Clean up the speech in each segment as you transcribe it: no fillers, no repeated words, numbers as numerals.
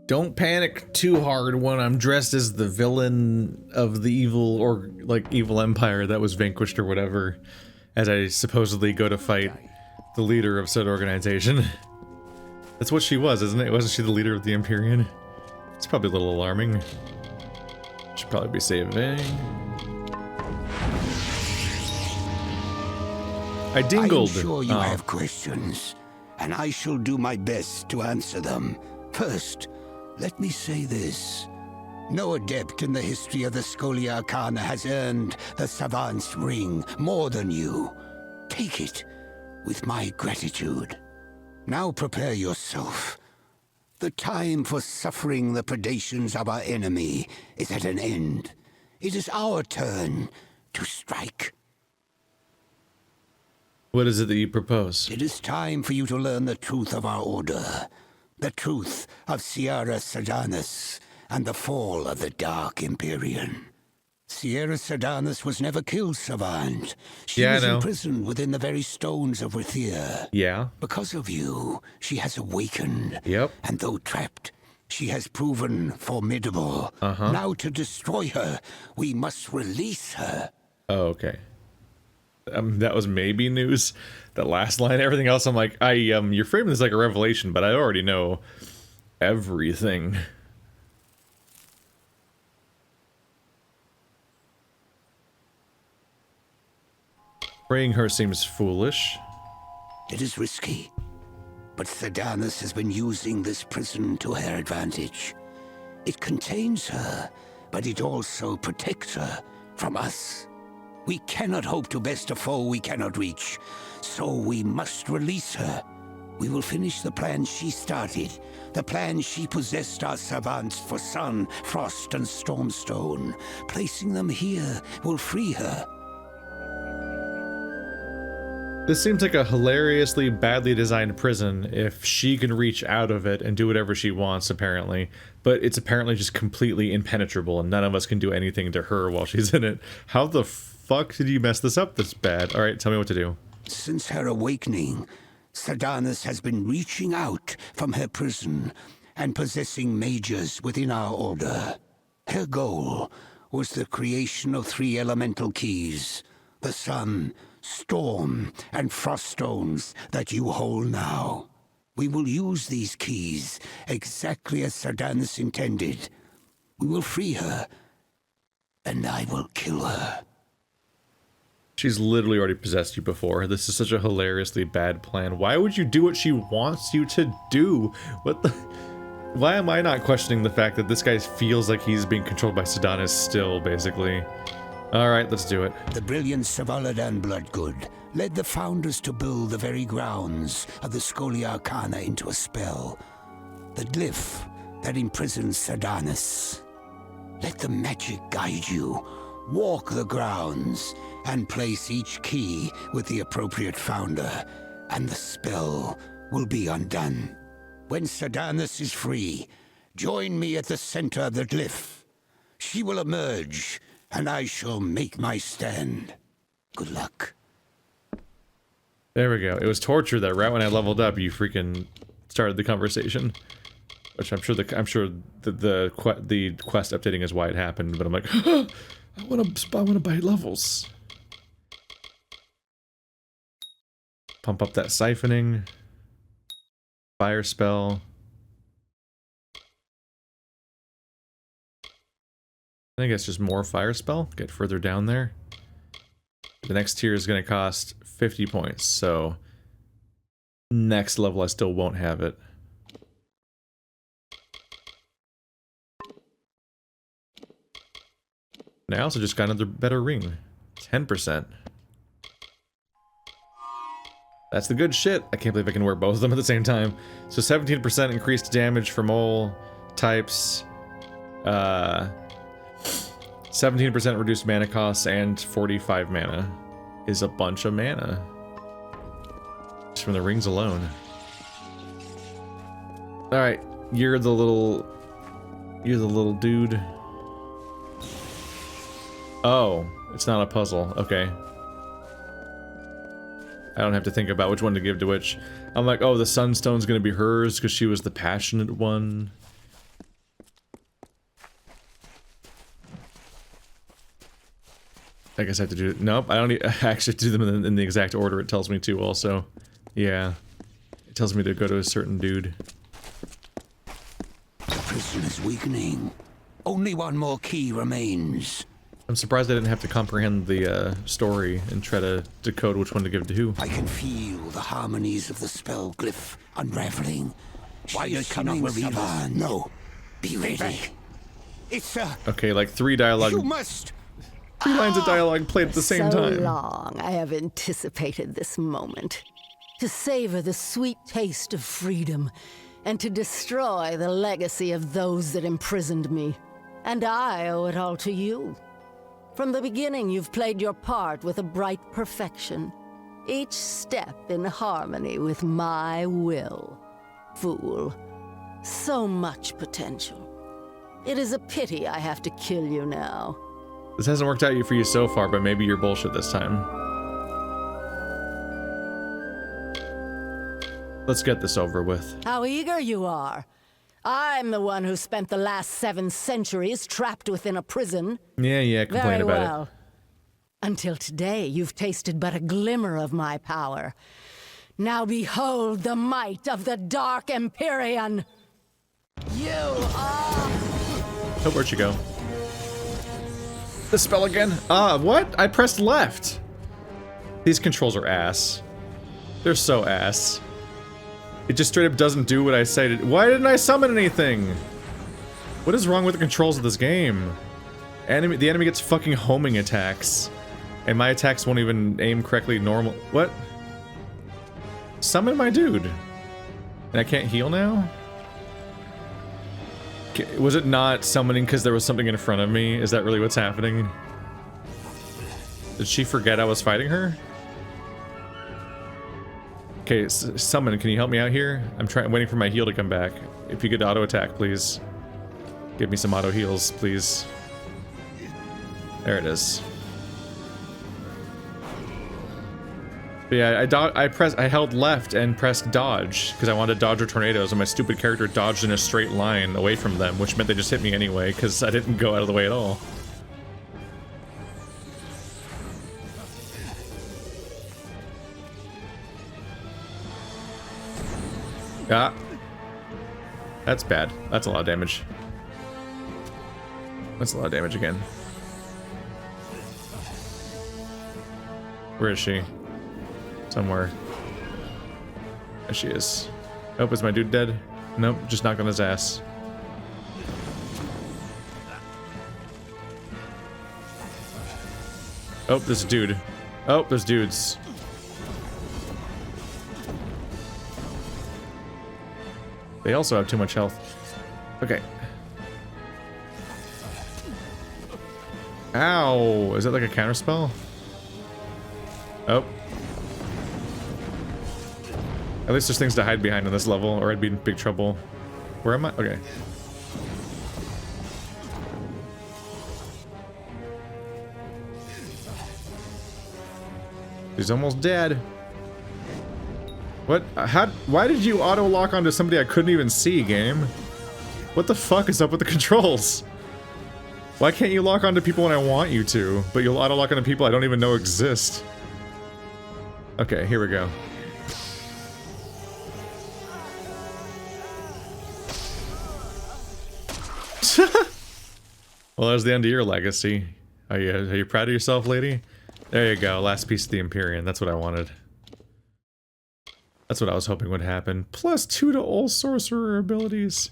Don't panic too hard when I'm dressed as the villain of the evil, or like evil empire that was vanquished or whatever, as I supposedly go to fight the leader of said organization. That's what she was, isn't it? Wasn't she the leader of the Empyrean? It's probably a little alarming. Should probably be saving. I dingled. I'm sure you have questions, and I shall do my best to answer them. First, let me say this. No adept in the history of the Scholia Arcana has earned the Savant's Ring more than you. Take it with my gratitude. Now prepare yourself. The time for suffering the predations of our enemy is at an end. It is our turn to strike. What is it that you propose? It is time for you to learn the truth of our order. The truth of Sierra Sardanus and the fall of the Dark Empyrean. Sierra Sardanus was never killed, Savant. She was imprisoned within the very stones of Rithia. Yeah. Because of you, she has awakened. Yep. And though trapped, she has proven formidable. Now to destroy her, we must release her. Oh, okay. That was maybe news. That last line, everything else, I'm like, you're framing this like a revelation, but I already know everything. Freeing her seems foolish. It is risky, but Sardanus has been using this prison to her advantage. It contains her, but it also protects her from us. We cannot hope to best a foe we cannot reach, so we must release her. We will finish the plan she started, the plan she possessed our savants for Sun, Frost, and Stormstone. Placing them here will free her. This seems like a hilariously badly designed prison if she can reach out of it and do whatever she wants, apparently. But it's apparently just completely impenetrable and none of us can do anything to her while she's in it. How the fuck did you mess this up this bad? Alright, tell me what to do. Since her awakening, Sardanus has been reaching out from her prison and possessing mages within our order. Her goal was the creation of 3 elemental keys. The sun, storm, and frost stones that you hold now. We will use these keys exactly as Sardanus intended. We will free her, and I will kill her. She's literally already possessed you before. This is such a hilariously bad plan. Why would you do what she wants you to do? What the... Why am I not questioning the fact that this guy feels like he's being controlled by Sardanus still, basically? Alright, let's do it. The brilliant Savaladan Bloodgood led the founders to build the very grounds of the Scholia Arcana into a spell. The glyph that imprisons Sardanus. Let the magic guide you. Walk the grounds and place each key with the appropriate founder, and the spell will be undone. When Sardanus is free, join me at the center of the glyph. She will emerge, and I shall make my stand. Good luck. There we go. It was torture that right when I leveled up, you freaking started the conversation. Which I'm sure the quest updating is why it happened, but I'm like, I wanna buy levels. Pump up that siphoning. Fire spell. I think it's just more fire spell. Get further down there. The next tier is going to cost 50 points, so next level I still won't have it. And I also just got another better ring. 10%. That's the good shit. I can't believe I can wear both of them at the same time. So 17% increased damage from all types. 17% reduced mana costs and 45 mana is a bunch of mana. Just from the rings alone. Alright, you're the little dude. Oh, it's not a puzzle. Okay. I don't have to think about which one to give to which. I'm like, oh, the Sunstone's gonna be hers because she was the passionate one. I guess I have to do it. Nope, I don't I actually have to do them in the exact order it tells me to also. Yeah. It tells me to go to a certain dude. The prison is weakening. Only one more key remains. I'm surprised I didn't have to comprehend the story and try to decode which one to give to who. I can feel the harmonies of the spell glyph unraveling. Why you cannot believe us? No. Be ready. It's Okay, like 3 dialogue. You must. 3 lines of dialogue played at the same So time. long I have anticipated this moment. To savor the sweet taste of freedom, and to destroy the legacy of those that imprisoned me. And I owe it all to you. From the beginning, you've played your part with a bright perfection. Each step in harmony with my will. Fool. So much potential. It is a pity I have to kill you now. This hasn't worked out for you so far, but maybe you're bullshit this time. Let's get this over with. How eager you are. I'm the one who spent the last 7 centuries trapped within a prison. Yeah, complain Very about well. it. Until today, you've tasted but a glimmer of my power. Now behold the might of the Dark Empyrean. You are... Oh, where'd you go? The spell again? What? I pressed left. These controls are ass. They're so ass. It just straight up doesn't do what I say to. Why didn't I summon anything? What is wrong with the controls of this game? The enemy gets fucking homing attacks. And my attacks won't even aim correctly normal. What? Summon my dude. And I can't heal now? Was it not summoning because there was something in front of me? Is that really what's happening? Did she forget I was fighting her? Okay, summon, can you help me out here? I'm waiting for my heal to come back. If you could auto attack, please. Give me some auto heals, please. There it is. But yeah, I held left and pressed dodge because I wanted to dodge her tornadoes, and my stupid character dodged in a straight line away from them, which meant they just hit me anyway because I didn't go out of the way at all. Ah. That's bad. That's a lot of damage. That's a lot of damage again. Where is she? Somewhere. There she is. Oh, is my dude dead? Nope, just knocked on his ass. Oh, there's a dude. Oh, there's dudes. They also have too much health. Okay. Ow! Is that like a counterspell? Oh. At least there's things to hide behind on this level, or I'd be in big trouble. Where am I? Okay. He's almost dead. What? Why did you auto-lock onto somebody I couldn't even see, game? What the fuck is up with the controls? Why can't you lock onto people when I want you to, but you'll auto-lock onto people I don't even know exist? Okay, here we go. Well, there's the end of your legacy. Are you proud of yourself, lady? There you go, last piece of the Empyrean. That's what I wanted. That's what I was hoping would happen. +2 to all sorcerer abilities.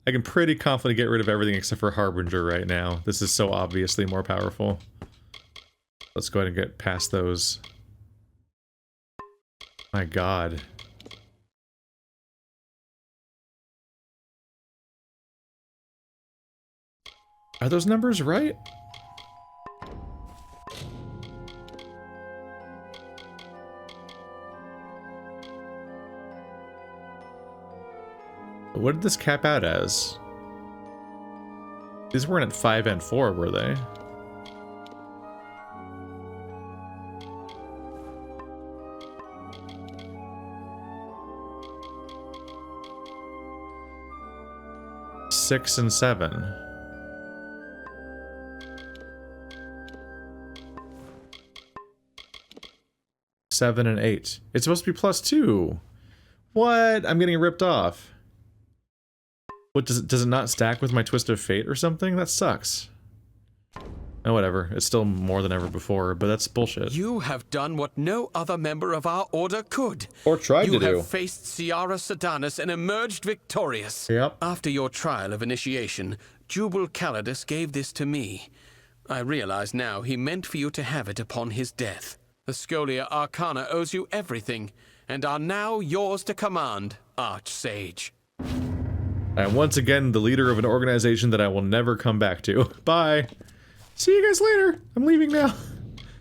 I can pretty confidently get rid of everything except for Harbinger right now. This is so obviously more powerful. Let's go ahead and get past those. My god. Are those numbers right? What did this cap out as? These weren't at 5 and 4, were they? Six and 7. 7, and 8. It's supposed to be +2. What? I'm getting ripped off. What, does it not stack with my Twist of Fate or something? That sucks. Oh, whatever. It's still more than ever before, but that's bullshit. You have done what no other member of our order could. Or tried to do. You have faced Ciara Sedanus and emerged victorious. Yep. After your trial of initiation, Jubal Calidus gave this to me. I realize now he meant for you to have it upon his death. The Scholia Arcana owes you everything, and are now yours to command, Archsage. I am once again the leader of an organization that I will never come back to. Bye. See you guys later. I'm leaving now.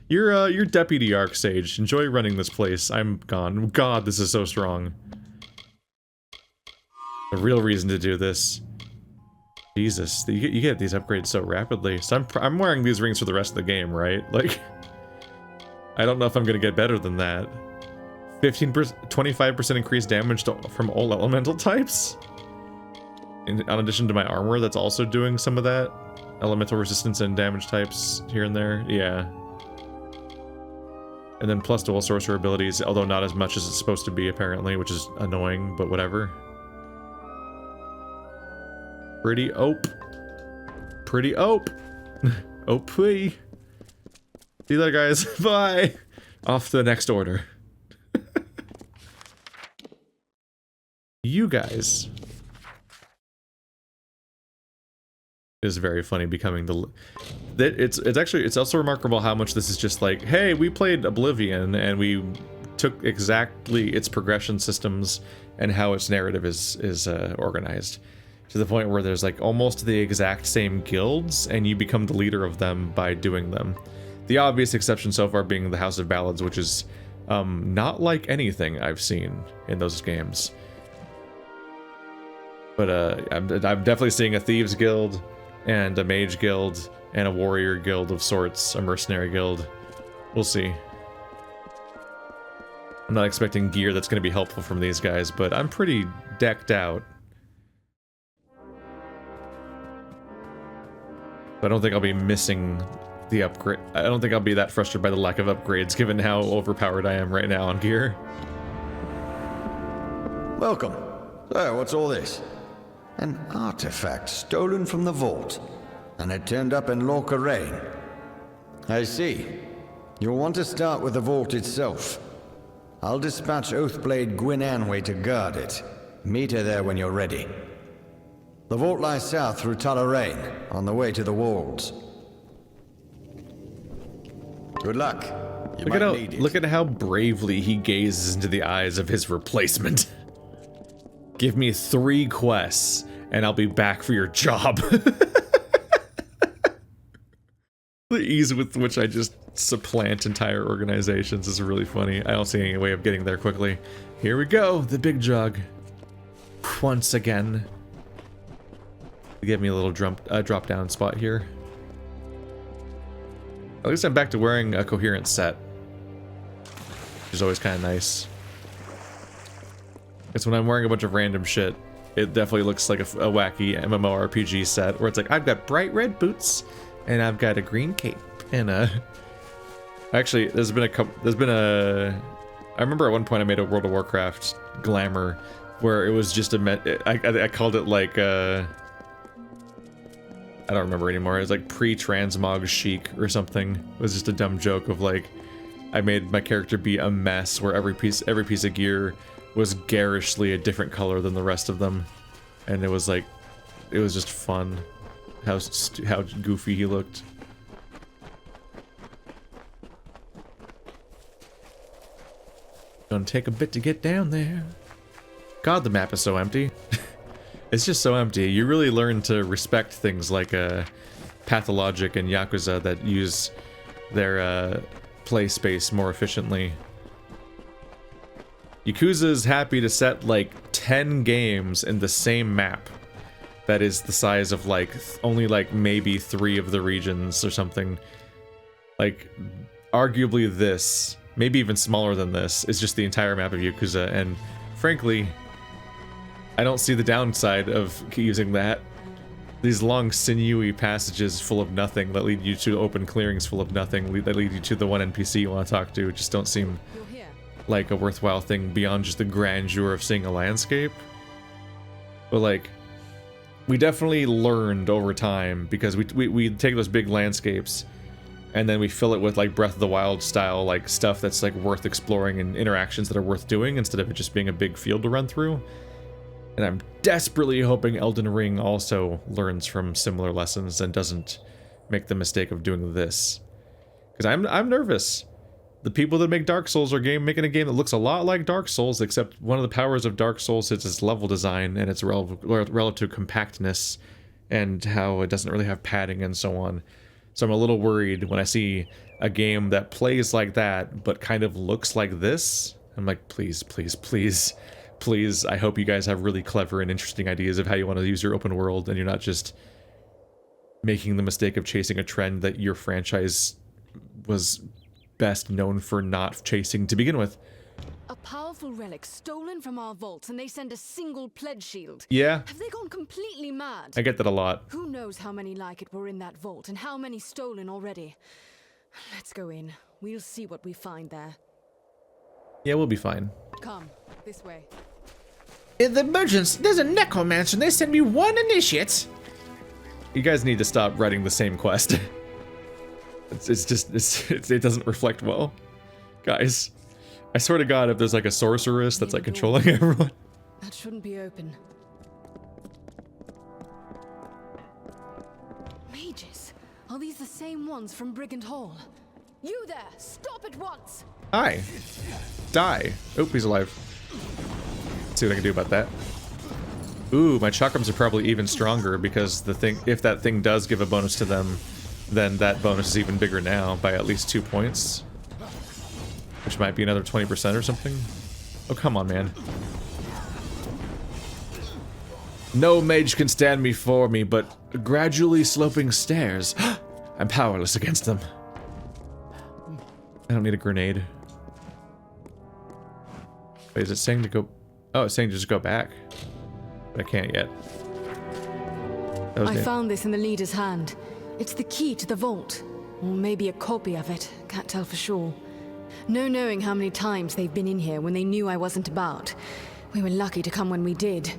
You're Deputy Archsage. Enjoy running this place. I'm gone. God, this is so strong. The real reason to do this. Jesus, you get these upgrades so rapidly. So I'm wearing these rings for the rest of the game, right? Like, I don't know if I'm gonna get better than that. 25% increased damage from all elemental types? In addition to my armor, that's also doing some of that. Elemental resistance and damage types here and there, yeah. And then plus dual sorcerer abilities, although not as much as it's supposed to be apparently, which is annoying, but whatever. Pretty ope. Pretty ope. Opey. See you later, guys. Bye. Off to the next order. You guys. It is very funny becoming the... It's also remarkable how much this is just like, hey, we played Oblivion and we took exactly its progression systems and how its narrative is organized. To the point where there's like almost the exact same guilds and you become the leader of them by doing them. The obvious exception so far being the House of Ballads, which is not like anything I've seen in those games. But I'm definitely seeing a Thieves Guild, and a Mage Guild, and a Warrior Guild of sorts, a Mercenary Guild. We'll see. I'm not expecting gear that's going to be helpful from these guys, but I'm pretty decked out. I don't think I'll be missing the upgrade. I don't think I'll be that frustrated by the lack of upgrades, given how overpowered I am right now on gear. Welcome. So, what's all this? An artifact stolen from the vault, and it turned up in Lorca Rain. I see. You'll want to start with the vault itself. I'll dispatch Oathblade Gwyn Anway to guard it. Meet her there when you're ready. The vault lies south through Rain, on the way to the walls. Good luck. Look at how bravely he gazes into the eyes of his replacement. Give me 3 quests, and I'll be back for your job. The ease with which I just supplant entire organizations is really funny. I don't see any way of getting there quickly. Here we go, the big jug. Once again. Give me a little drop down spot here. At least I'm back to wearing a coherent set, which is always kind of nice. It's when I'm wearing a bunch of random shit, it definitely looks like a wacky MMORPG set, where it's like, I've got bright red boots, and I've got a green cape, and actually, I remember at one point I made a World of Warcraft glamour, where it was just I called it like, I don't remember anymore, it was like pre-transmog chic or something. It was just a dumb joke of like, I made my character be a mess, where every piece of gear was garishly a different color than the rest of them, and it was like, it was just fun how goofy he looked. Gonna take a bit to get down there. God, the map is so empty. It's just so empty. You really learn to respect things like Pathologic and Yakuza that use their play space more efficiently. Yakuza is happy to set like 10 games in the same map that is the size of like only like maybe 3 of the regions or something. Like arguably this, maybe even smaller than this, is just the entire map of Yakuza, and frankly, I don't see the downside of using that. These long sinewy passages full of nothing that lead you to open clearings full of nothing, that lead you to the one NPC you want to talk to, just don't seem like a worthwhile thing beyond just the grandeur of seeing a landscape. But like, we definitely learned over time, because we take those big landscapes and then we fill it with like Breath of the Wild style like stuff that's like worth exploring and interactions that are worth doing, instead of it just being a big field to run through. And I'm desperately hoping Elden Ring also learns from similar lessons and doesn't make the mistake of doing this, because I'm nervous. The people that make Dark Souls are making a game that looks a lot like Dark Souls, except one of the powers of Dark Souls is its level design and its relative compactness and how it doesn't really have padding and so on. So I'm a little worried when I see a game that plays like that but kind of looks like this. I'm like, please, please, please, please, I hope you guys have really clever and interesting ideas of how you want to use your open world, and you're not just making the mistake of chasing a trend that your franchise was best known for not chasing to begin with. A powerful relic stolen from our vaults, and they send a single pledge shield. Yeah. Have they gone completely mad? I get that a lot. Who knows how many like it were in that vault, and how many stolen already? Let's go in. We'll see what we find there. Yeah, we'll be fine. Come, this way. In the merchants, there's a necromancer, and they send me 1 initiate. You guys need to stop writing the same quest. It doesn't reflect well. Guys, I swear to God, if there's like a sorceress that's like controlling everyone. That shouldn't be open. Mages, are these the same ones from Brigand Hall? You there, stop at once! Hi. Die. Oh, he's alive. Let's see what I can do about that. Ooh, my chakrams are probably even stronger, because the thing, if that thing does give a bonus to them, then that bonus is even bigger now by at least 2 points. Which might be another 20% or something. Oh, come on, man. No mage can stand before me, but gradually sloping stairs. I'm powerless against them. I don't need a grenade. Wait, is it saying to go... Oh, it's saying to just go back. But I can't yet. I found this in the leader's hand. It's the key to the vault. Or maybe a copy of it. Can't tell for sure. No knowing how many times they've been in here when they knew I wasn't about. We were lucky to come when we did.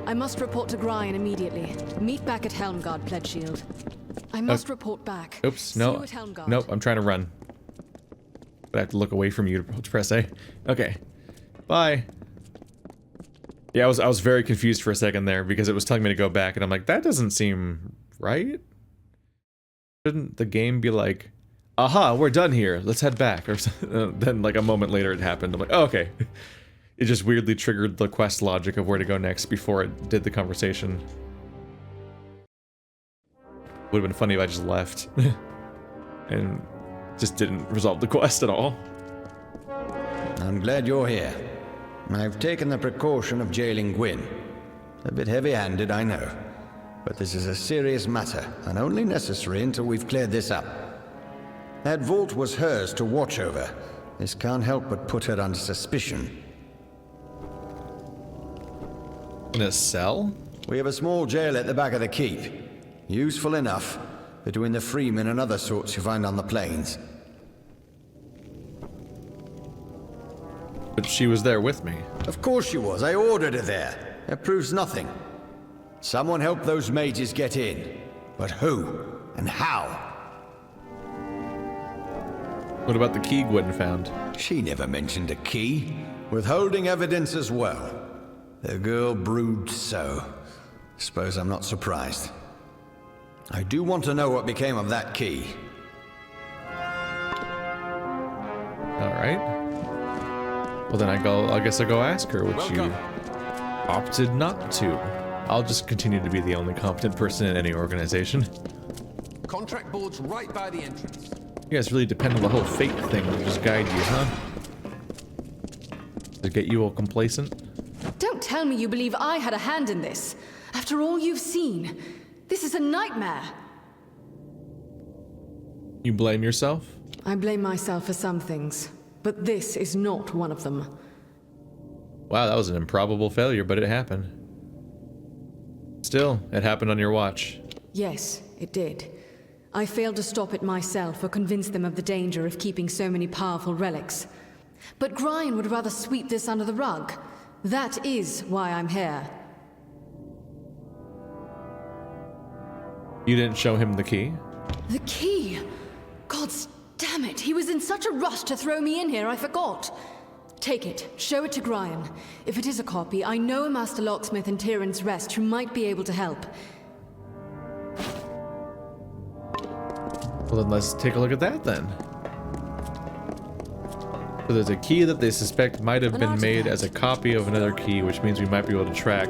I must report to Grian immediately. Meet back at Helmgard, Pledge Shield. I must report back. Oops, no. See you at Helmgard. Nope, I'm trying to run. But I have to look away from you to press A. Okay. Bye. Yeah, I was very confused for a second there, because it was telling me to go back, and I'm like, that doesn't seem right. Shouldn't the game be like, aha, we're done here, let's head back, or then like a moment later it happened. I'm like, oh, okay. It just weirdly triggered the quest logic of where to go next before it did the conversation. Would have been funny if I just left and just didn't resolve the quest at all. I'm glad you're here. I've taken the precaution of jailing Gwyn. A bit heavy-handed, I know. But this is a serious matter, and only necessary until we've cleared this up. That vault was hers to watch over. This can't help but put her under suspicion. In a cell? We have a small jail at the back of the keep. Useful enough, between the freemen and other sorts you find on the plains. But she was there with me. Of course she was. I ordered her there. That proves nothing. Someone helped those mages get in. But who? And how? What about the key Gwyn found? She never mentioned a key. Withholding evidence as well. The girl brooded so. Suppose I'm not surprised. I do want to know what became of that key. Alright. Well then I guess I'll go ask her, which you opted not to. I'll just continue to be the only competent person in any organization. Contract board's right by the entrance. You guys really depend on the whole fate thing to just guide you, huh? To get you all complacent? Don't tell me you believe I had a hand in this. After all you've seen, this is a nightmare. You blame yourself? I blame myself for some things, but this is not one of them. Wow, that was an improbable failure, but it happened. Still, it happened on your watch. Yes, it did. I failed to stop it myself or convince them of the danger of keeping so many powerful relics. But Grian would rather sweep this under the rug. That is why I'm here. You didn't show him the key? The key? Gods damn it, he was in such a rush to throw me in here, I forgot. Take it, show it to Grian. If it is a copy, I know a master locksmith in Tyrann's Rest who might be able to help. Well, then let's take a look at that then. So there's a key that they suspect might have been made as a copy of another key, which means we might be able to track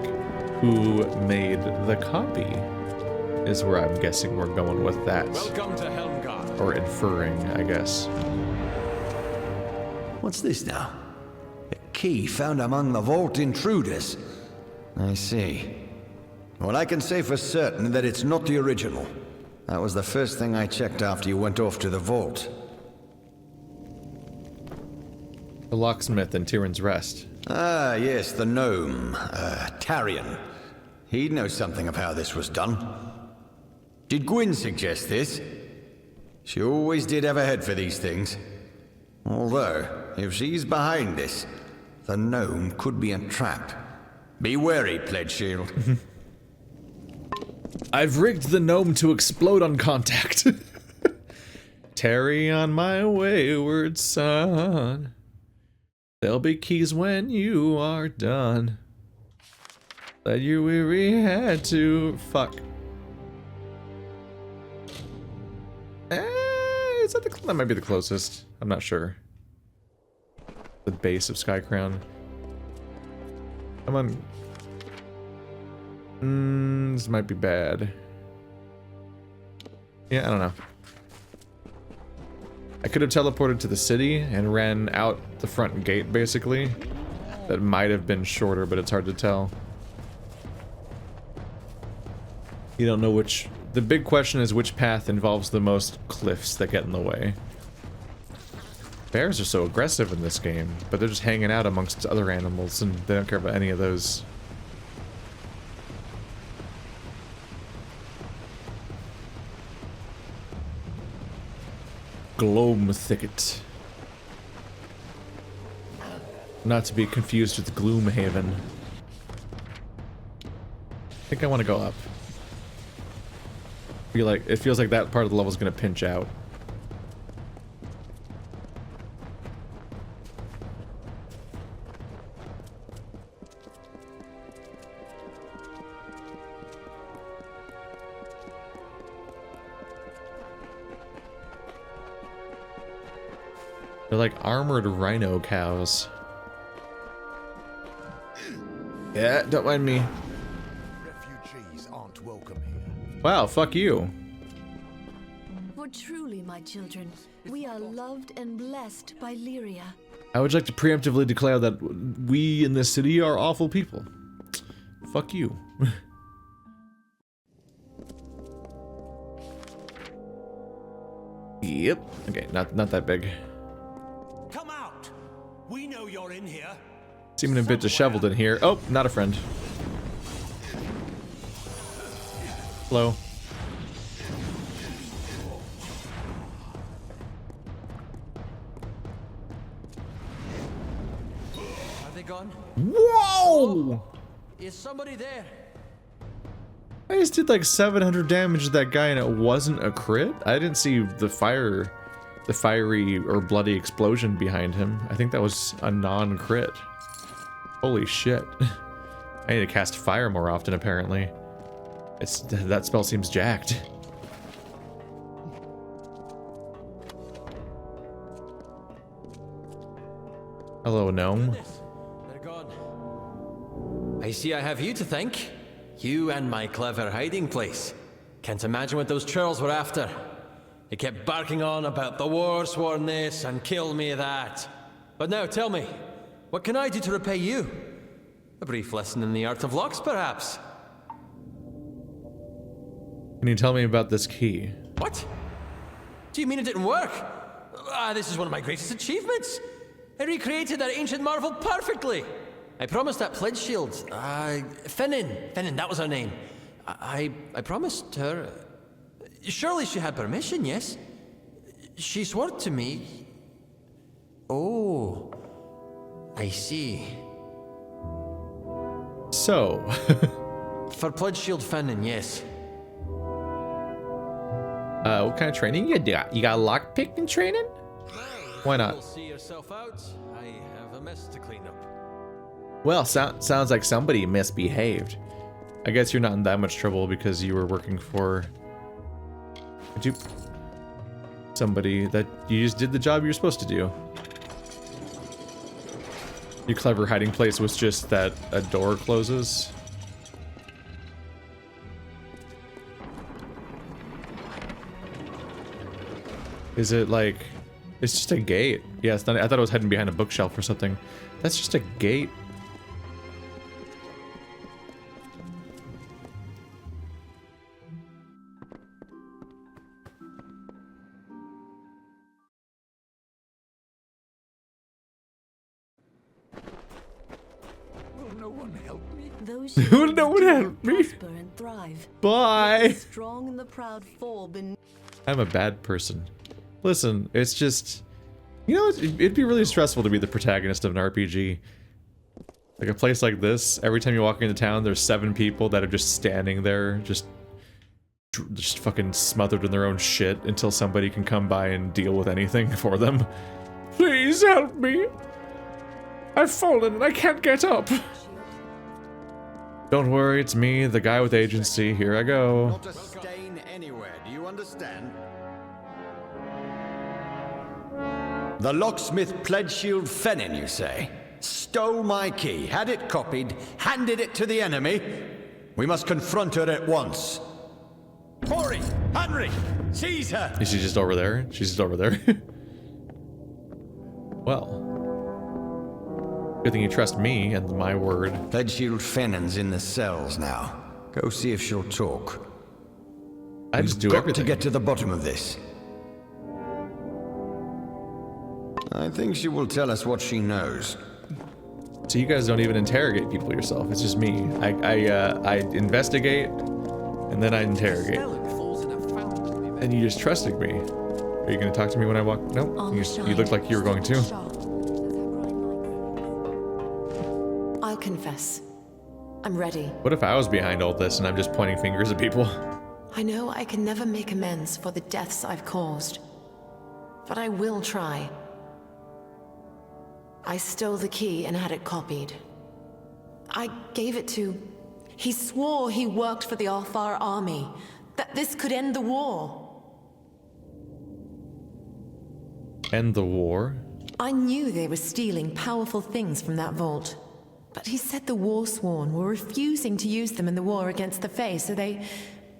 who made the copy. Is where I'm guessing we're going with that. Welcome to Helmgard. Or inferring, I guess. What's this now? A key found among the vault intruders. I see. Well, I can say for certain that it's not the original. That was the first thing I checked after you went off to the vault. The locksmith in Tyrann's Rest. Ah, yes, the gnome. Tarion. He'd know something of how this was done. Did Gwyn suggest this? She always did have a head for these things. Although, if she's behind this, the gnome could be a trap. Be wary, Pledge Shield. I've rigged the gnome to explode on contact. Tarry on my wayward son. There'll be keys when you are done. Let your weary head to fuck. Is that that might be the closest. I'm not sure. The base of Sky Crown. Come on. This might be bad. Yeah, I don't know. I could have teleported to the city and ran out the front gate, basically. That might have been shorter, but it's hard to tell. You don't know which... The big question is which path involves the most cliffs that get in the way. Bears are so aggressive in this game, but they're just hanging out amongst other animals and they don't care about any of those. Gloam Thicket. Not to be confused with Gloomhaven. I think I want to go up. It feels like that part of the level is going to pinch out. They're like armored rhino cows. Yeah, don't mind me. Refugees aren't welcome here. Wow, fuck you. For truly, my children, we are loved and blessed by Lyria. I would like to preemptively declare that we in this city are awful people. Fuck you. Yep. Okay, not that big. Come out! We know you're in here. Seeming a bit disheveled in here. Oh, not a friend. Hello. Are they gone? Whoa! Is somebody there? I just did like 700 damage to that guy and it wasn't a crit? I didn't see the fiery or bloody explosion behind him. I think that was a non-crit. Holy shit. I need to cast fire more often apparently. That spell seems jacked. Hello, gnome. They're gone. I see I have you to thank. You and my clever hiding place. Can't imagine what those churls were after. They kept barking on about the Fatesworn this and kill me that. But now tell me, what can I do to repay you? A brief lesson in the art of locks, perhaps? Can you tell me about this key? What? Do you mean it didn't work? This is one of my greatest achievements. I recreated that ancient marvel perfectly. I promised that pledge shield. Finnan, that was her name. I promised her. Surely she had permission, yes? She swore to me. Oh, I see. So. For Pledge Shield Fanon, yes. What kind of training you got? You got lockpicking training? Why not? You'll see yourself out. I have a mess to clean up. Well, sounds like somebody misbehaved. I guess you're not in that much trouble because you were working for somebody that you just did the job you're supposed to do. Your clever hiding place was just that a door closes. Is it like... It's just a gate. Yeah, it's not, I thought it was hiding behind a bookshelf or something. That's just a gate. Will no one help me? Those Will no one help me? prosper and thrive. Bye! The strong and the proud fall beneath. I'm a bad person. Listen, it's just... You know, it'd be really stressful to be the protagonist of an RPG. Like a place like this, every time you walk into town, there's 7 people that are just standing there, just fucking smothered in their own shit until somebody can come by and deal with anything for them. Please help me! I've fallen and I can't get up! Don't worry, it's me, the guy with agency. Here I go. Not a stain anywhere, do you understand? The locksmith Pledgeshield Fanon, you say? Stole my key, had it copied, handed it to the enemy? We must confront her at once. Hori! Henry! Seize her! Is she just over there? She's just over there. Well. Good thing you trust me and my word. Pledgeshield Fanon's in the cells now. Go see if she'll talk. I just do We've got everything. to get to the bottom of this. I think she will tell us what she knows. So you guys don't even interrogate people yourself. It's just me. I investigate, and then I interrogate. And you just trusted me. Are you gonna talk to me when I walk? Nope. You looked like you were going to. I'll confess. I'm ready. What if I was behind all this and I'm just pointing fingers at people? I know I can never make amends for the deaths I've caused. But I will try. I stole the key and had it copied. I gave it to... He swore he worked for the Alfar army, that this could end the war. End the war? I knew they were stealing powerful things from that vault. But he said the Warsworn were refusing to use them in the war against the Fae, so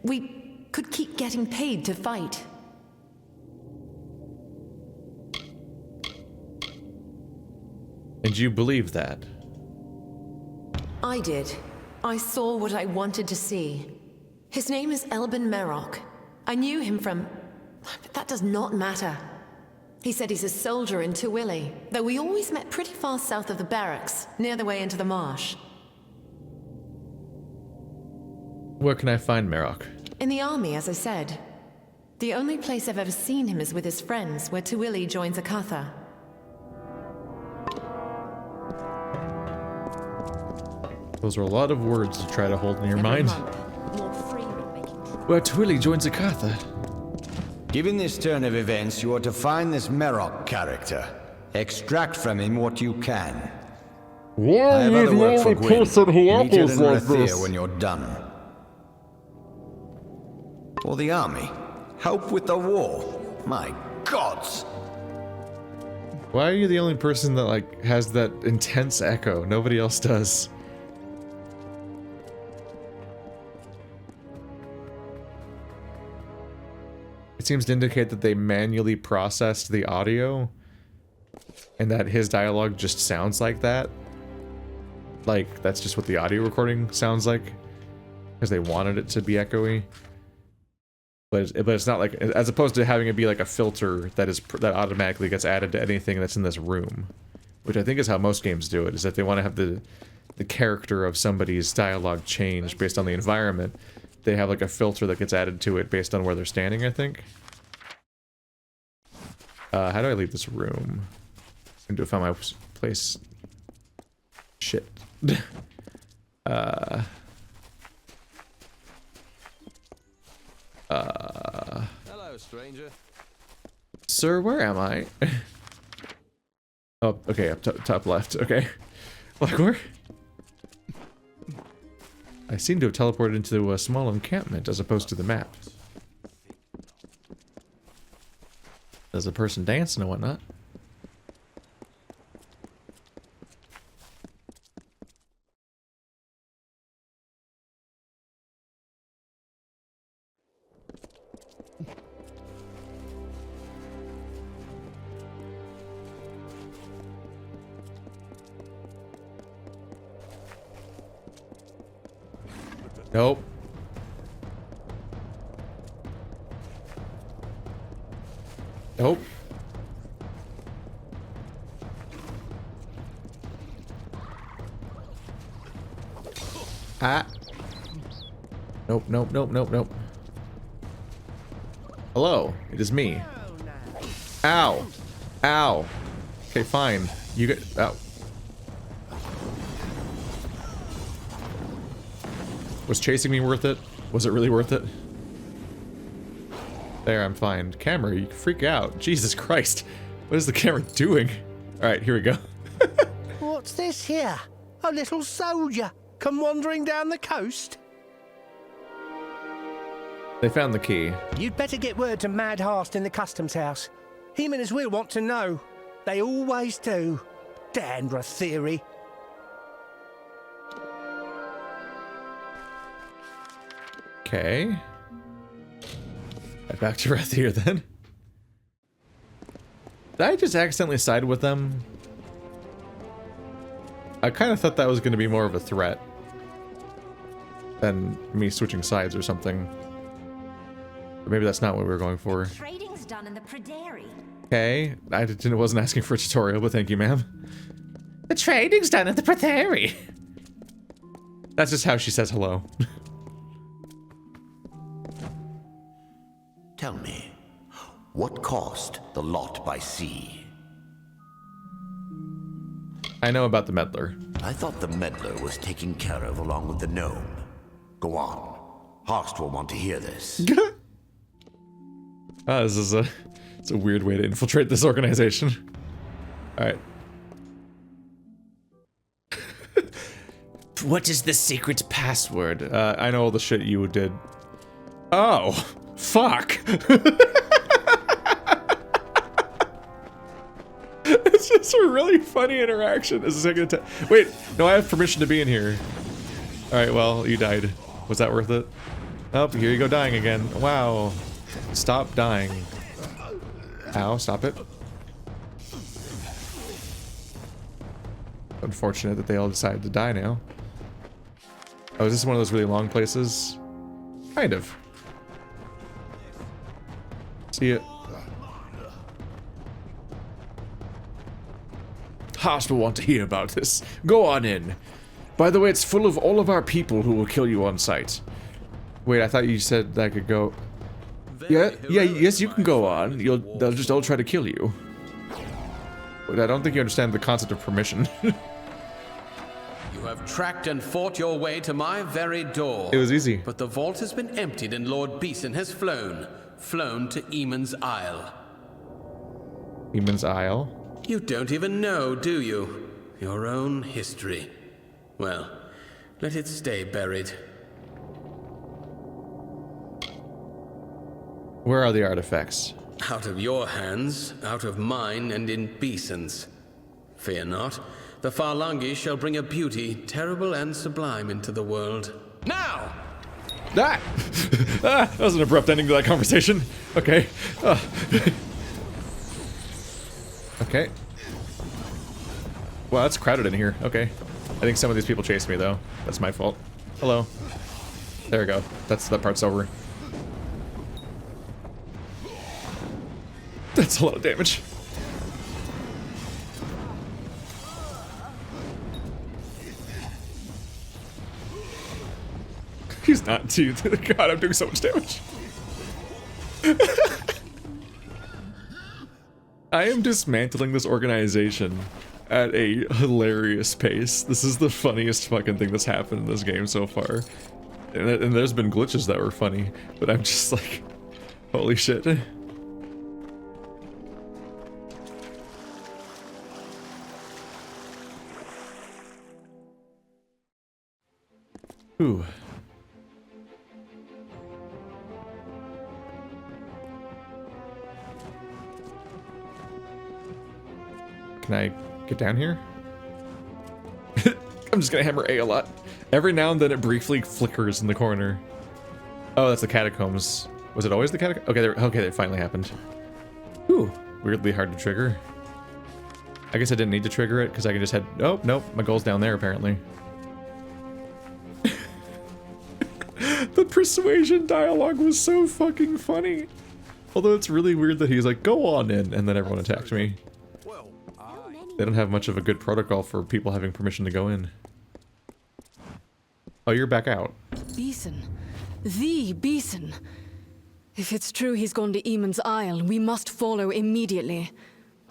we could keep getting paid to fight. And you believe that? I did. I saw what I wanted to see. His name is Elben Merok. I knew him from... But that does not matter. He said he's a soldier in Tuatha, though we always met pretty far south of the barracks, near the way into the marsh. Where can I find Merok? In the army, as I said. The only place I've ever seen him is with his friends, where Tuatha joins Tuatha. Those are a lot of words to try to hold in your mind. Where Twilly joins Tuatha. Given this turn of events, you are to find this Merok character. Extract from him what you can. I have other work for Gwyn. Meet her in Rathir when you're done. For the army. Help with the war. My gods! Why are you the only person that, like, has that intense echo? Nobody else does. It seems to indicate that they manually processed the audio and that his dialogue just sounds like that. Like, that's just what the audio recording sounds like because they wanted it to be echoey. But it's not like, as opposed to having it be like a filter that automatically gets added to anything that's in this room, which I think is how most games do it, is that they want to have the character of somebody's dialogue change based on the environment. they have like a filter that gets added to it based on where they're standing, I think. How do I leave this room? I'm gonna find my place. Shit. Hello, stranger. Sir, where am I? Oh, okay, up top left. Okay. Like where? I seem to have teleported into a small encampment as opposed to the map. There's a person dancing and whatnot. Nope. Nope. Ah. Nope, nope, nope, nope, nope. Hello, it is me. Ow. Ow. Okay, fine. You get... Ow. Was chasing me worth it? Was it really worth it? There, I'm fine. Camera, you freak out. Jesus Christ. What is the camera doing? Alright, here we go. What's this here? A little soldier come wandering down the coast? They found the key. You'd better get word to Mad Hast in the customs house. Him and his will want to know. They always do. Dandra theory. Okay. Head back to Rathir then. Did I just accidentally side with them? I kind of thought that was going to be more of a threat than me switching sides or something. But maybe that's not what we were going for. Trading's done in the Prairie. Okay, wasn't asking for a tutorial, but thank you, ma'am. The trading's done at the Prairie. That's just how she says hello. Tell me, what caused the lot by sea? I know about the meddler. I thought the meddler was taken care of along with the gnome. Go on. Hast will want to hear this. This is it's a weird way to infiltrate this organization. Alright. What is the secret password? I know all the shit you did. Oh, fuck. It's just a really funny interaction. Is this gonna wait, no, I have permission to be in here. Alright, well, you died. Was that worth it? Oh, here you go dying again. Wow. Stop dying. Ow, stop it. Unfortunate that they all decided to die now. Oh, is this one of those really long places? Kind of. See it. Hast will want to hear about this. Go on in. By the way, it's full of all of our people who will kill you on sight. Wait, I thought you said that I could go... yes, you can go on. They'll just all try to kill you. But I don't think you understand the concept of permission. You have tracked and fought your way to my very door. It was easy. But the vault has been emptied and Lord Beeson has flown to Eamon's Isle. Eamon's Isle? You don't even know, do you? Your own history. Well, let it stay buried. Where are the artifacts? Out of your hands, out of mine, and in Beeson's. Fear not. The Faelands shall bring a beauty terrible and sublime into the world. Now! Ah! That was an abrupt ending to that conversation. Okay. Okay. Wow, it's crowded in here. Okay. I think some of these people chased me, though. That's my fault. Hello. There we go. That part's over. That's a lot of damage. He's choose not to. God, I'm doing so much damage. I am dismantling this organization at a hilarious pace. This is the funniest fucking thing that's happened in this game so far. And there's been glitches that were funny, but I'm just like, holy shit. Ooh. Can I get down here? I'm just gonna hammer A a lot. Every now and then it briefly flickers in the corner. Oh, that's the catacombs. Was it always the catacombs? Okay, that finally happened. Ooh, weirdly hard to trigger. I guess I didn't need to trigger it because I can just head. Oh, nope, my goal's down there apparently. The persuasion dialogue was so fucking funny. Although it's really weird that he's like, go on in, and then everyone attacked me. They don't have much of a good protocol for people having permission to go in. Oh, you're back out. Beeson. The Beeson. If it's true he's gone to Eamon's Isle, we must follow immediately.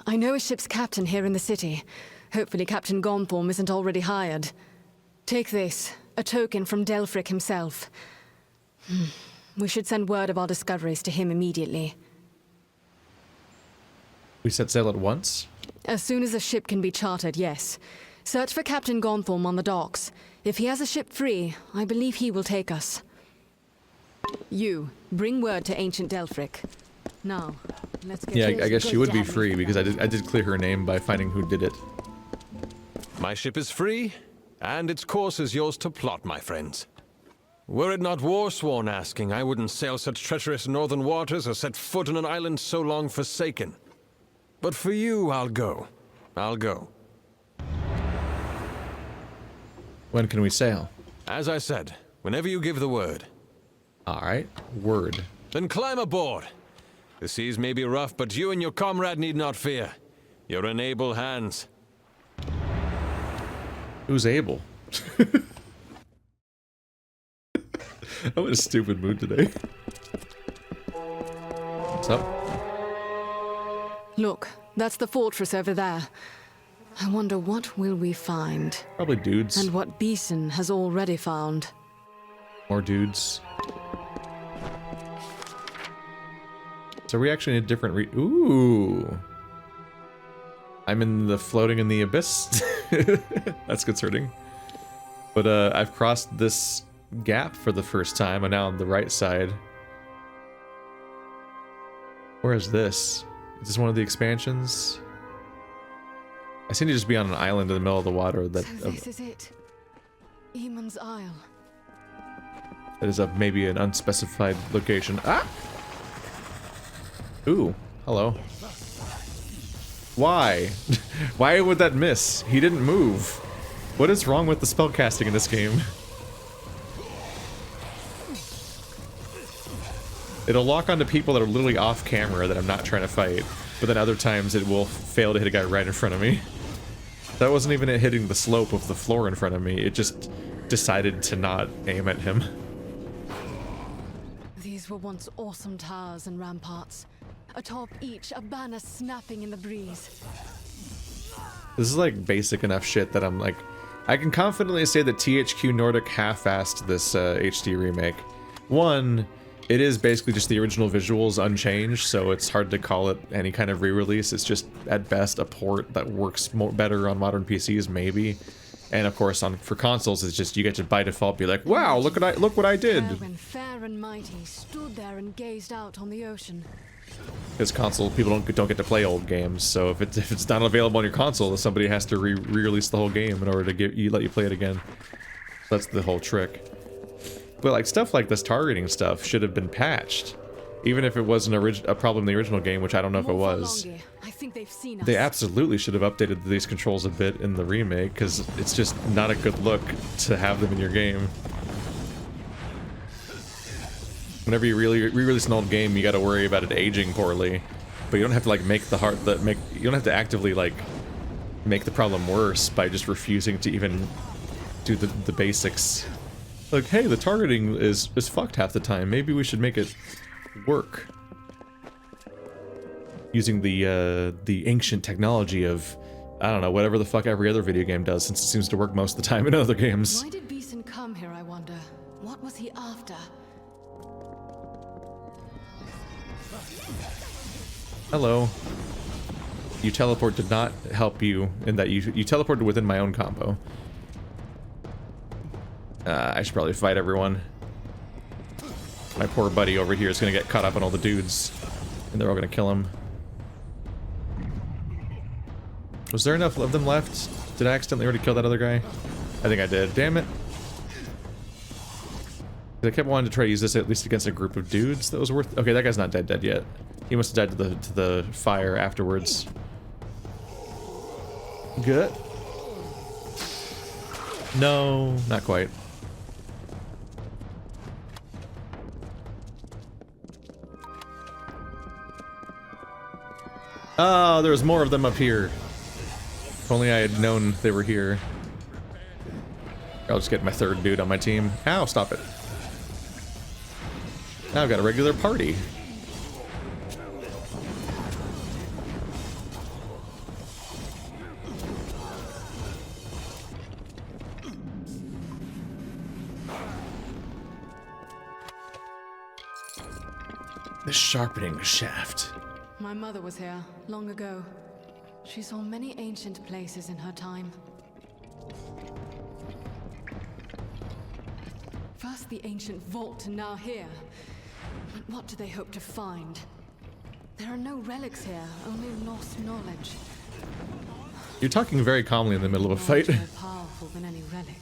I know a ship's captain here in the city. Hopefully Captain Gonthorm isn't already hired. Take this, a token from Delphric himself. We should send word of our discoveries to him immediately. We set sail at once? As soon as a ship can be chartered, yes. Search for Captain Gonthorm on the docks. If he has a ship free, I believe he will take us. You, bring word to ancient Delphric. Now, let's get... Yeah, I guess she would be free because I did clear her name by finding who did it. My ship is free, and its course is yours to plot, my friends. Were it not Warsworn asking, I wouldn't sail such treacherous northern waters or set foot on an island so long forsaken. But for you, I'll go. I'll go. When can we sail? As I said, whenever you give the word. Alright, word. Then climb aboard. The seas may be rough, but you and your comrade need not fear. You're in able hands. Who's able? I'm in a stupid mood today. What's up? Look, that's the fortress over there. I wonder what will we find. Probably dudes. And what Beeson has already found. More dudes. So we actually need different ooh. I'm in the floating in the abyss. That's concerning. But I've crossed this gap for the first time. I'm now on the right side. Where is this? Is this one of the expansions? I seem to just be on an island in the middle of the water. That so this is it. Eamon's Isle. That is maybe an unspecified location. Ah! Ooh, hello. Why? Why would that miss? He didn't move. What is wrong with the spellcasting in this game? It'll lock onto people that are literally off camera that I'm not trying to fight, but then other times it will fail to hit a guy right in front of me. That wasn't even it hitting the slope of the floor in front of me, it just decided to not aim at him. These were once awesome towers and ramparts. Atop each, a banner snapping in the breeze. This is like basic enough shit that I'm like, I can confidently say that THQ Nordic half-assed this HD remake. One, it is basically just the original visuals unchanged, so it's hard to call it any kind of re-release. It's just, at best, a port that works better on modern PCs, maybe. And of course, for consoles, it's just you get to by default be like, "Wow, look what I did." When fair and mighty stood there and gazed out on the ocean. Because console people don't get to play old games, so if it's not available on your console, somebody has to re-release the whole game in order to let you play it again. So that's the whole trick. But like stuff like this targeting stuff should have been patched, even if it wasn't a problem in the original game, which I don't know if it was. I think they've seen us. They absolutely should have updated these controls a bit in the remake, because it's just not a good look to have them in your game. Whenever you re-release an old game, you got to worry about it aging poorly, but you don't have to like you don't have to actively like make the problem worse by just refusing to even do the basics. Like, hey, the targeting is fucked half the time. Maybe we should make it work. Using the ancient technology of, I don't know, whatever the fuck every other video game does, since it seems to work most of the time in other games. Why did Beeson come here, I wonder? What was he after? Hello. You teleport did not help you in that you teleported within my own combo. I should probably fight everyone. My poor buddy over here is gonna get caught up on all the dudes, and they're all gonna kill him. Was there enough of them left? Did I accidentally already kill that other guy? I think I did. Damn it. I kept wanting to try to use this at least against a group of dudes that was worth... Okay, that guy's not dead yet. He must have died to the fire afterwards. Good. No, not quite. Oh, there's more of them up here. If only I had known they were here. I'll just get my third dude on my team. Ow, stop it. Now I've got a regular party. The sharpening shaft. My mother was here, long ago. She saw many ancient places in her time. First the ancient vault, and now here. But what do they hope to find? There are no relics here, only lost knowledge. You're talking very calmly in the middle of a fight. More powerful than any relic.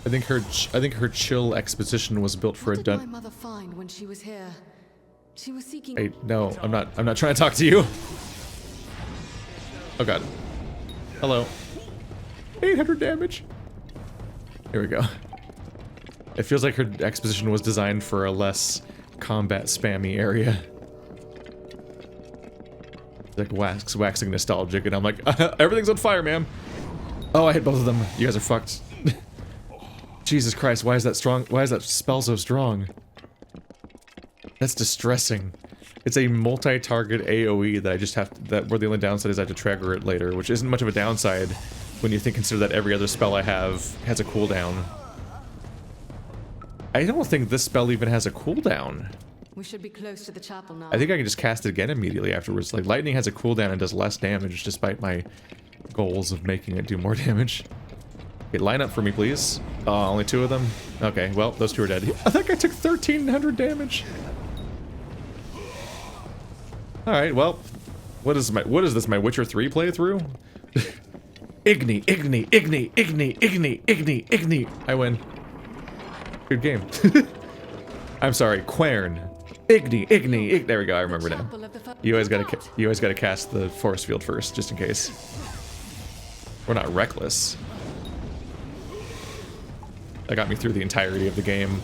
I think her chill exposition was built for What a did my dun- mother find when she was here? She was seeking... Hey, no, I'm not trying to talk to you. Oh god. Hello. 800 damage. Here we go. It feels like her exposition was designed for a less combat spammy area. Like waxing nostalgic, and I'm like, everything's on fire, ma'am. Oh, I hit both of them. You guys are fucked. Jesus Christ, why is that strong? Why is that spell so strong? That's distressing. It's a multi-target AoE that I just have to, where the only downside is I have to trigger it later, which isn't much of a downside when you consider that every other spell I have has a cooldown. I don't think this spell even has a cooldown. We should be close to the chapel now. I think I can just cast it again immediately afterwards. Like, lightning has a cooldown and does less damage despite my goals of making it do more damage. Okay, line up for me, please. Only two of them? Okay, well, those two are dead. I think I took 1,300 damage. Alright, well, what is this, my Witcher 3 playthrough? Igni, Igni, Igni, Igni, Igni, Igni, Igni. I win. Good game. I'm sorry, Quern. Igni, Igni, there we go, I remember now. You always gotta cast the force field first, just in case. We're not reckless. That got me through the entirety of the game,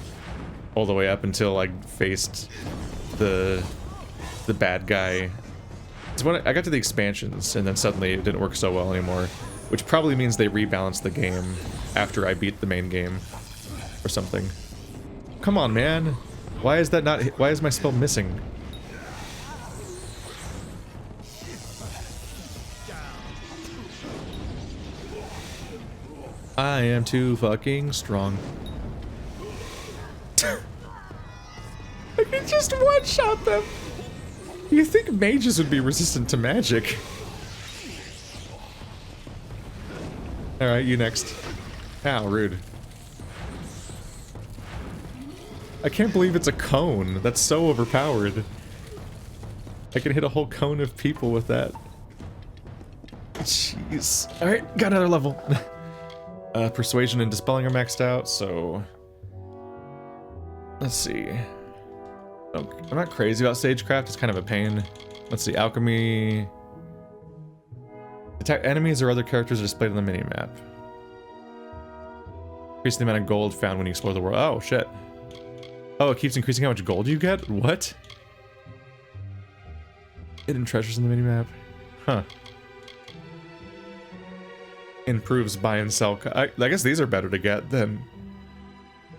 all the way up until I faced the bad guy. It's when I got to the expansions, and then suddenly it didn't work so well anymore, which probably means they rebalanced the game after I beat the main game, or something. Come on, man! Why is that not? Why is my spell missing? I am too fucking strong. I can just one-shot them! You think mages would be resistant to magic? Alright, you next. Ow, rude. I can't believe it's a cone. That's so overpowered. I can hit a whole cone of people with that. Jeez. Alright, got another level. Persuasion and Dispelling are maxed out, so... Let's see. Oh, I'm not crazy about Sagecraft, it's kind of a pain. Let's see, Alchemy... Attack enemies or other characters are displayed on the minimap. Increase the amount of gold found when you explore the world. Oh, shit. Oh, it keeps increasing how much gold you get? What? Hidden treasures on the minimap? Huh. improves buy and sell. I guess these are better to get than...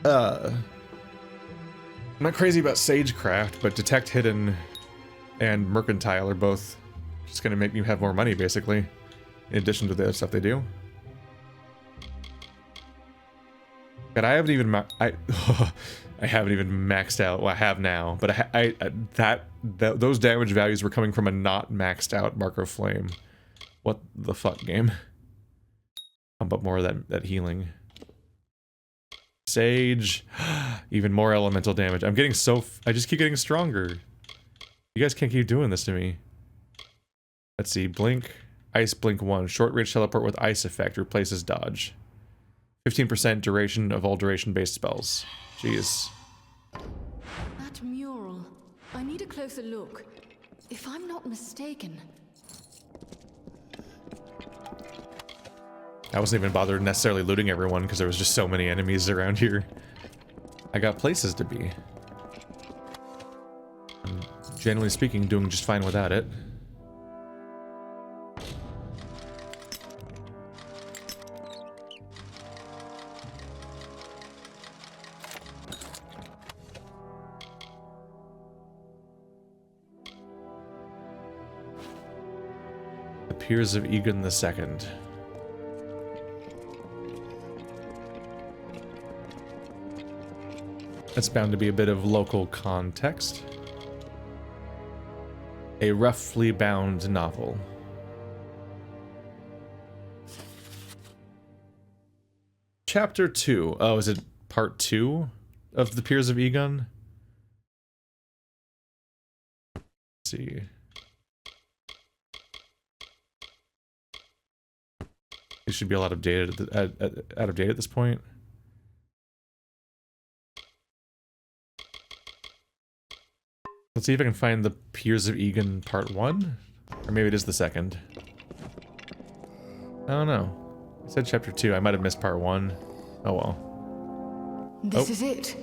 I'm not crazy about Sagecraft, but Detect Hidden and Mercantile are both just gonna make me have more money, basically, in addition to the other stuff they do. But I haven't even I haven't even maxed out. Well, I have now, but those damage values were coming from a not maxed out Marco Flame. What the fuck, game? Pump up more of that healing. Sage, even more elemental damage. I'm getting I just keep getting stronger. You guys can't keep doing this to me. Let's see, blink, ice blink 1, short range teleport with ice effect replaces dodge. 15% duration of all duration based spells. Jeez. That mural. I need a closer look. If I'm not mistaken. I wasn't even bothered necessarily looting everyone because there was just so many enemies around here. I got places to be. I'm, generally speaking, doing just fine without it. The Peers of Egon II. That's bound to be a bit of local context. A roughly bound novel. Chapter 2. Oh, is it part 2 of The Peers of Egon? Let's see. It should be a lot of data out of date at this point. Let's see if I can find the Peers of Egon part 1? Or maybe it is the second. I don't know. It said chapter 2. I might have missed part 1. Oh well. This is it.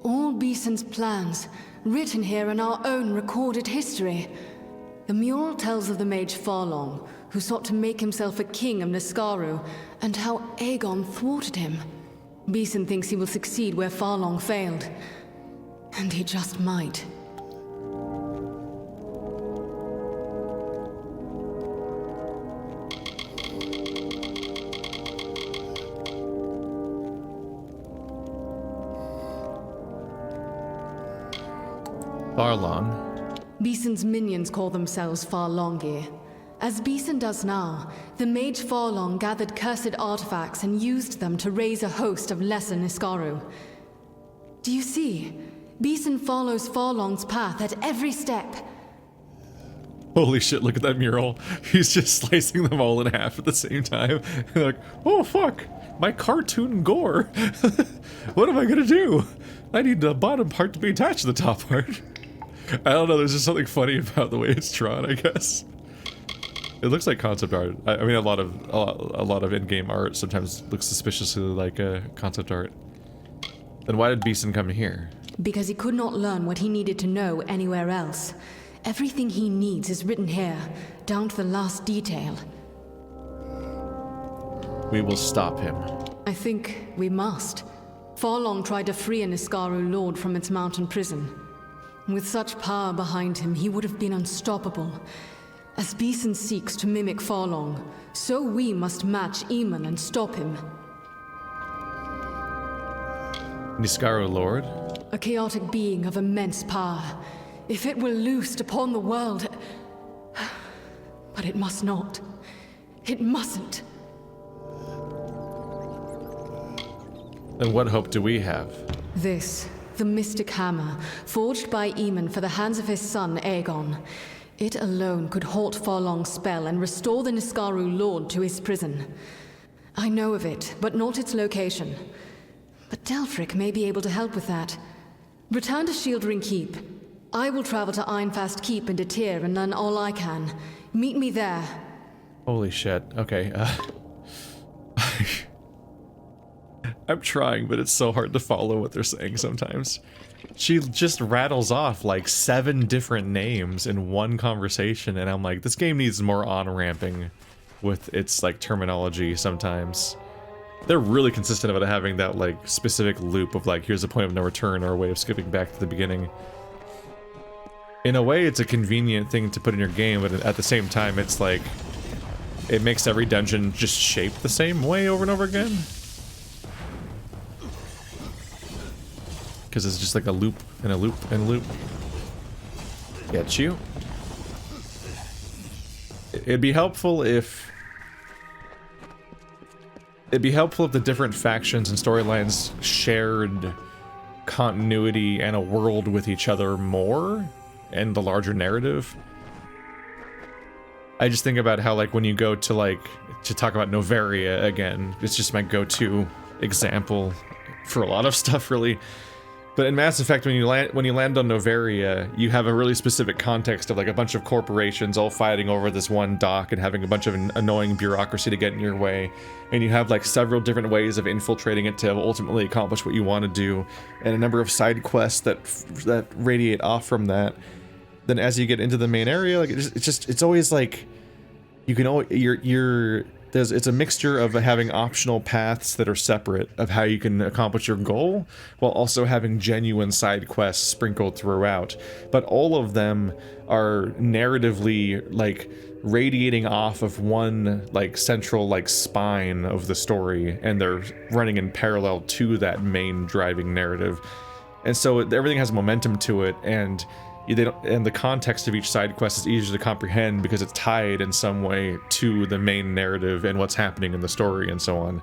All Beeson's plans, written here in our own recorded history. The mural tells of the mage Farlong, who sought to make himself a king of Niskaru, and how Aegon thwarted him. Beeson thinks he will succeed where Farlong failed. And he just might. Farlong. Beeson's minions call themselves Farlongir. As Beeson does now, the mage Farlong gathered cursed artifacts and used them to raise a host of lesser Niskaru. Do you see? Beeson follows Farlong's path at every step. Holy shit, look at that mural. He's just slicing them all in half at the same time. Like, oh fuck, my cartoon gore. What am I gonna do? I need the bottom part to be attached to the top part. I don't know, there's just something funny about the way it's drawn, I guess. It looks like concept art. I mean, a lot of in-game art sometimes looks suspiciously like concept art. Then why did Beeson come here? Because he could not learn what he needed to know anywhere else. Everything he needs is written here, down to the last detail. We will stop him. I think we must. Farlong tried to free a Niskaru lord from its mountain prison. With such power behind him, he would have been unstoppable. As Beeson seeks to mimic Farlong, so we must match Eamon and stop him. Niskaru Lord? A chaotic being of immense power. If it were loosed upon the world... But it must not. It mustn't. Then what hope do we have? This, the Mystic Hammer, forged by Eamon for the hands of his son, Aegon. It alone could halt Farlong's spell and restore the Niskaru Lord to his prison. I know of it, but not its location. But Delphric may be able to help with that. Return to Shieldring Keep. I will travel to Ironfast Keep and Detir and learn all I can. Meet me there. Holy shit. Okay, I'm trying, but it's so hard to follow what they're saying sometimes. She just rattles off like 7 different names in one conversation, and I'm like, this game needs more on-ramping with its like terminology sometimes. They're really consistent about having that like specific loop of like, here's a point of no return or a way of skipping back to the beginning. In a way, it's a convenient thing to put in your game, but at the same time, it's like, it makes every dungeon just shape the same way over and over again. Because it's just like a loop and a loop and a loop. Get you. It'd be helpful if the different factions and storylines shared continuity and a world with each other more, and the larger narrative. I just think about how, like, when you go to, like, to talk about Noveria again, it's just my go-to example for a lot of stuff, really. But in Mass Effect, when you land on Noveria, you have a really specific context of like a bunch of corporations all fighting over this one dock and having a bunch of annoying bureaucracy to get in your way, and you have like several different ways of infiltrating it to ultimately accomplish what you want to do, and a number of side quests that radiate off from that. Then as you get into the main area, like it's always like you can always it's a mixture of having optional paths that are separate of how you can accomplish your goal, while also having genuine side quests sprinkled throughout. But all of them are narratively, like, radiating off of one, like, central, like, spine of the story, and they're running in parallel to that main driving narrative. And so everything has momentum to it, and the context of each side quest is easier to comprehend because it's tied in some way to the main narrative and what's happening in the story and so on.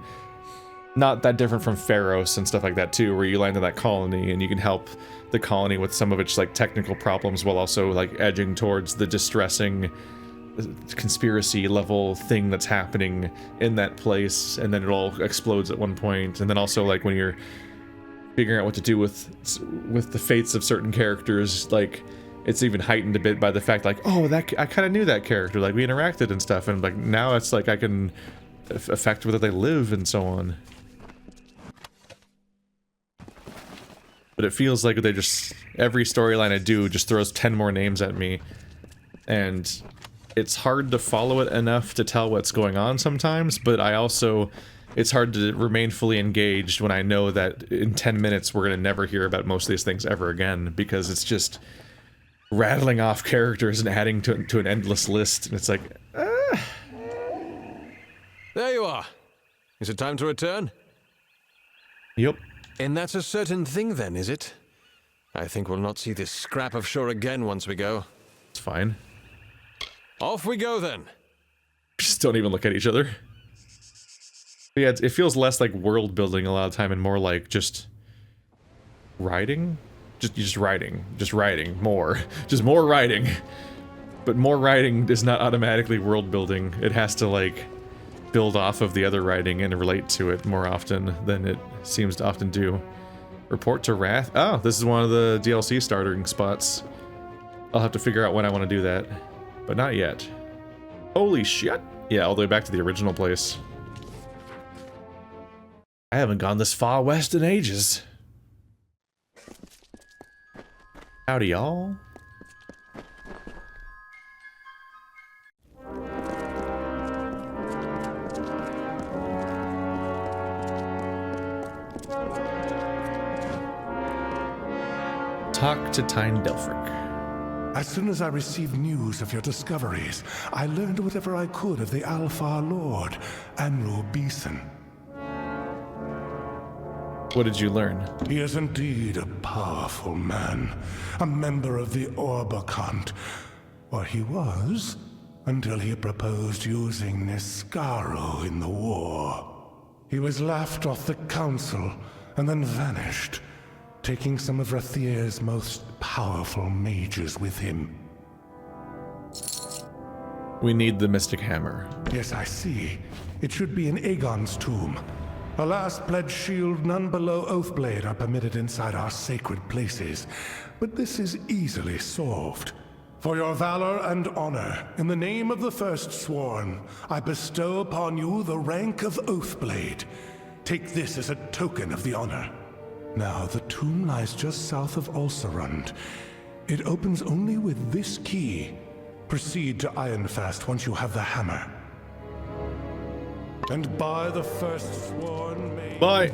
Not that different from Pharos and stuff like that too, where you land in that colony and you can help the colony with some of its like technical problems while also like edging towards the distressing conspiracy level thing that's happening in that place, and then it all explodes at one point. And then also like when you're figuring out what to do with the fates of certain characters, like it's even heightened a bit by the fact like, oh, that I kind of knew that character, like we interacted and stuff, and like now it's like I can affect whether they live and so on. But it feels like they just, every storyline I do just throws 10 more names at me, and it's hard to follow it enough to tell what's going on sometimes, but I also, it's hard to remain fully engaged when I know that in 10 minutes we're going to never hear about most of these things ever again, because it's just rattling off characters and adding to an endless list, and it's like, ah. There you are. Is it time to return? Yep. And that's a certain thing then, is it? I think we'll not see this scrap of shore again once we go. It's fine. Off we go then. Just don't even look at each other. But yeah, it feels less like world building a lot of the time and more like just riding. Just riding more. Just more riding. But more riding is not automatically world building. It has to like build off of the other riding and relate to it more often than it seems to often do. Report to Wrath. Oh, this is one of the DLC starting spots. I'll have to figure out when I want to do that, but not yet. Holy shit. Yeah, all the way back to the original place. I haven't gone this far west in ages. Howdy, y'all. Talk to Tyne Delphric. As soon as I received news of your discoveries, I learned whatever I could of the warlord, Anru Beeson. What did you learn? He is indeed a powerful man, a member of the Orbicont, or he was, until he proposed using Niskaru in the war. He was laughed off the council and then vanished, taking some of Rathier's most powerful mages with him. We need the Mystic Hammer. Yes, I see. It should be in Aegon's tomb. Alas, pledged shield, none below Oathblade are permitted inside our sacred places. But this is easily solved. For your valor and honor, in the name of the Fatesworn, I bestow upon you the rank of Oathblade. Take this as a token of the honor. Now, the tomb lies just south of Ulcerund. It opens only with this key. Proceed to Ironfast once you have the hammer. And by the first sworn may... Bye!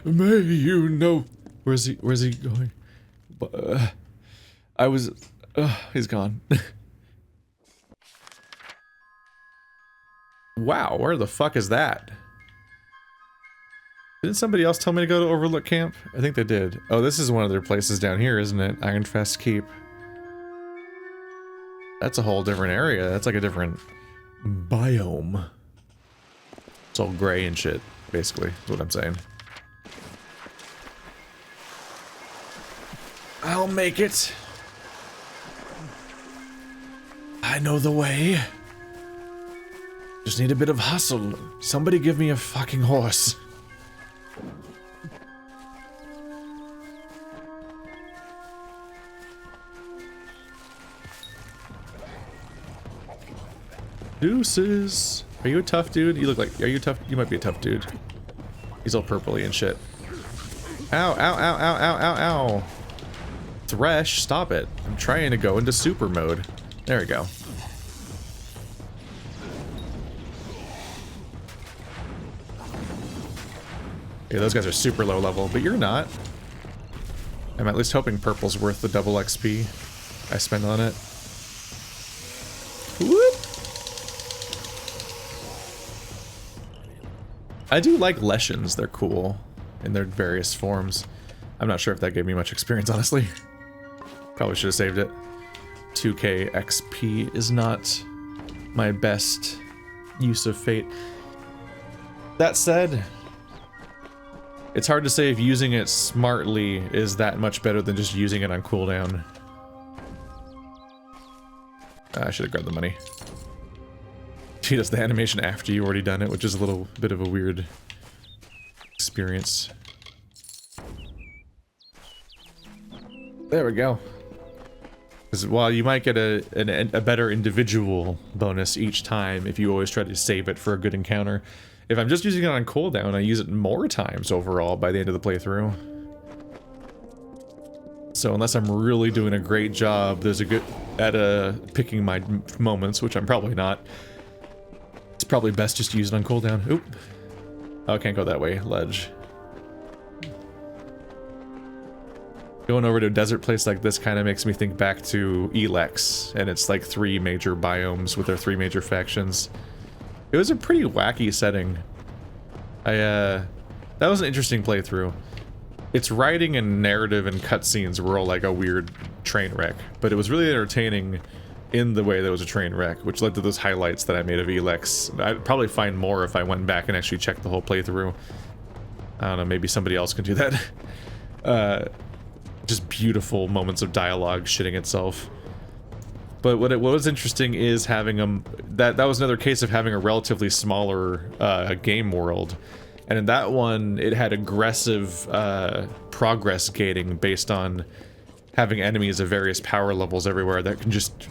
May you know... Where's he going? I was... he's gone. Wow, where the fuck is that? Didn't somebody else tell me to go to Overlook Camp? I think they did. Oh, this is one of their places down here, isn't it? Ironfest Keep. That's a whole different area. That's like a different biome. It's all gray and shit, basically, is what I'm saying. I'll make it. I know the way. Just need a bit of hustle. Somebody give me a fucking horse. Deuces. Are you a tough dude? You look like... Are you tough? You might be a tough dude. He's all purpley and shit. Ow, ow, ow, ow, ow, ow, ow. Thresh, stop it. I'm trying to go into super mode. There we go. Yeah, those guys are super low level, but you're not. I'm at least hoping purple's worth the double XP I spend on it. Whoop! I do like Leshens, they're cool in their various forms. I'm not sure if that gave me much experience, honestly. Probably should have saved it. 2k XP is not my best use of fate. That said, it's hard to say if using it smartly is that much better than just using it on cooldown. I should have grabbed the money. She does the animation after you've already done it, which is a little bit of a weird experience. There we go. Because while you might get a better individual bonus each time if you always try to save it for a good encounter, if I'm just using it on cooldown, I use it more times overall by the end of the playthrough. So unless I'm really doing a great job, there's a good at picking my moments, which I'm probably not. It's probably best just to use it on cooldown. Oop. Oh, I can't go that way. Ledge. Going over to a desert place like this kind of makes me think back to Elex, and it's like 3 major biomes with their 3 major factions. It was a pretty wacky setting. That was an interesting playthrough. Its writing and narrative and cutscenes were all like a weird train wreck, but it was really entertaining in the way that it was a train wreck, which led to those highlights that I made of Elex. I'd probably find more if I went back and actually checked the whole playthrough. I don't know, maybe somebody else can do that. Just beautiful moments of dialogue shitting itself. But what was interesting is having that was another case of having a relatively smaller game world. And in that one, it had aggressive progress gating based on having enemies of various power levels everywhere that can just...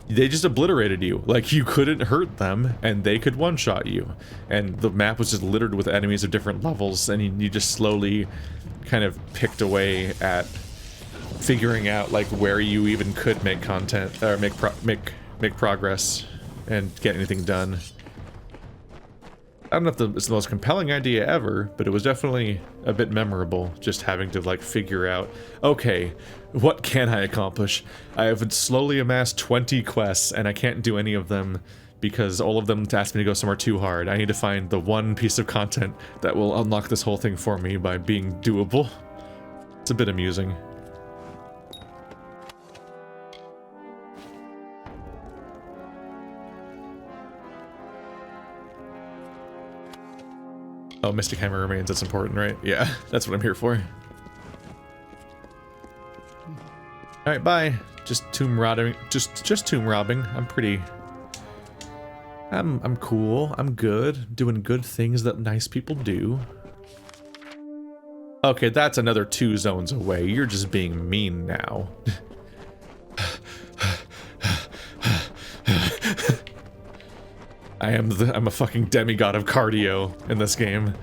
They just obliterated you. Like, you couldn't hurt them, and they could one-shot you. And the map was just littered with enemies of different levels, and you just slowly kind of picked away at figuring out, like, where you even could make content, or make progress and get anything done. I don't know if it's the most compelling idea ever, but it was definitely a bit memorable, just having to, like, figure out, okay, what can I accomplish? I have slowly amassed 20 quests, and I can't do any of them because all of them ask me to go somewhere too hard. I need to find the one piece of content that will unlock this whole thing for me by being doable. It's a bit amusing. Oh, Mystic Hammer remains, that's important, right? Yeah, that's what I'm here for. Alright, bye. Just tomb robbing. Just tomb robbing. I'm pretty... I'm cool. I'm good. Doing good things that nice people do. Okay, that's another 2 zones away. You're just being mean now. I'm a fucking demigod of cardio in this game.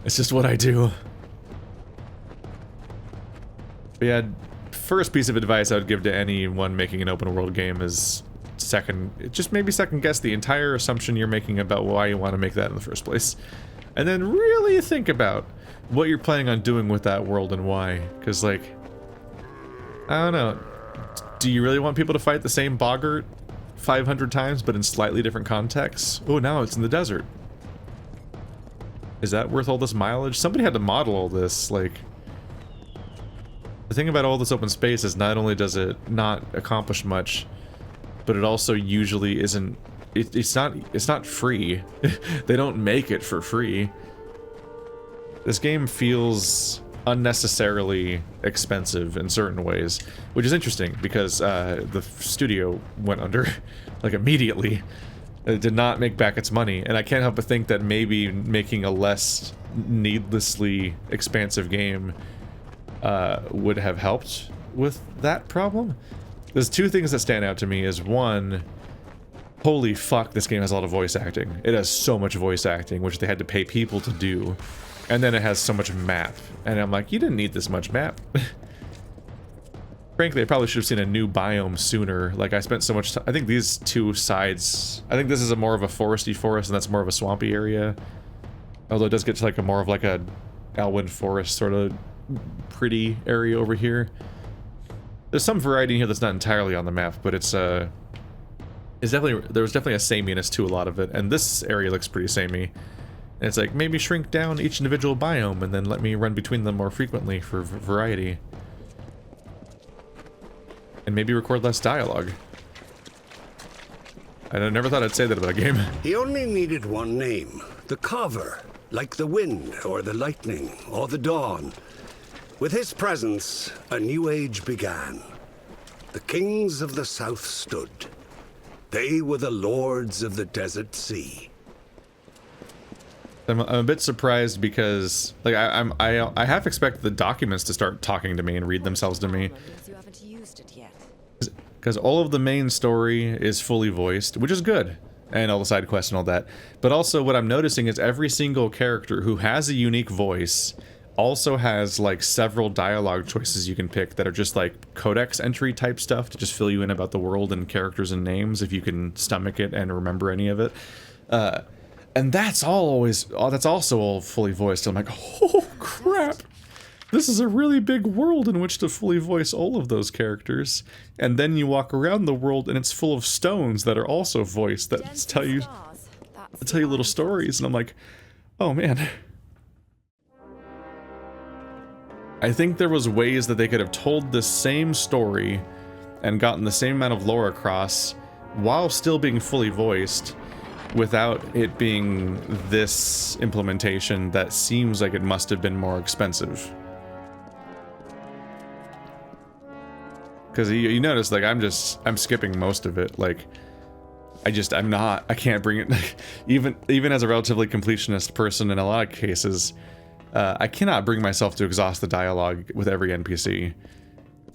It's just what I do. But yeah, first piece of advice I would give to anyone making an open world game is maybe second guess the entire assumption you're making about why you want to make that in the first place. And then really think about what you're planning on doing with that world and why. Because, like, I don't know. Do you really want people to fight the same boggart 500 times, but in slightly different contexts? Oh, now it's in the desert. Is that worth all this mileage? Somebody had to model all this, like... The thing about all this open space is not only does it not accomplish much, but it also usually isn't... It's not free. They don't make it for free. This game feels unnecessarily expensive in certain ways, which is interesting because the studio went under like immediately. It did not make back its money, and I can't help but think that maybe making a less needlessly expansive game would have helped with that problem. There's two things that stand out to me. Is one, holy fuck, this game has a lot of voice acting. It has so much voice acting, which they had to pay people to do. And then it has so much map. And I'm like, you didn't need this much map. Frankly, I probably should have seen a new biome sooner. Like, I spent so much time... I think these two sides... I think this is a more of a foresty forest, and that's more of a swampy area. Although it does get to like a more of like a Elwyn forest sort of pretty area over here. There's some variety in here that's not entirely on the map, but it's definitely... There was definitely a sameness to a lot of it, and this area looks pretty samey. And it's like, maybe shrink down each individual biome and then let me run between them more frequently for variety. And maybe record less dialogue. I never thought I'd say that about a game. He only needed one name. The Carver. Like the wind, or the lightning, or the dawn. With his presence, a new age began. The kings of the south stood. They were the lords of the desert sea. I'm a bit surprised because, like, I half expect the documents to start talking to me and read themselves to me. Because all of the main story is fully voiced, which is good, and all the side quests and all that. But also what I'm noticing is every single character who has a unique voice also has, like, several dialogue choices you can pick that are just, like, codex entry type stuff to just fill you in about the world and characters and names if you can stomach it and remember any of it. And that's that's also all fully voiced. I'm like, oh crap! This is a really big world in which to fully voice all of those characters. And then you walk around the world and it's full of stones that are also voiced that tell you little stories. And I'm like, oh man. I think there was ways that they could have told the same story and gotten the same amount of lore across while still being fully voiced, without it being this implementation that seems like it must have been more expensive. Because you notice, like, I'm skipping most of it. Like, I can't bring it, even as a relatively completionist person in a lot of cases, I cannot bring myself to exhaust the dialogue with every NPC.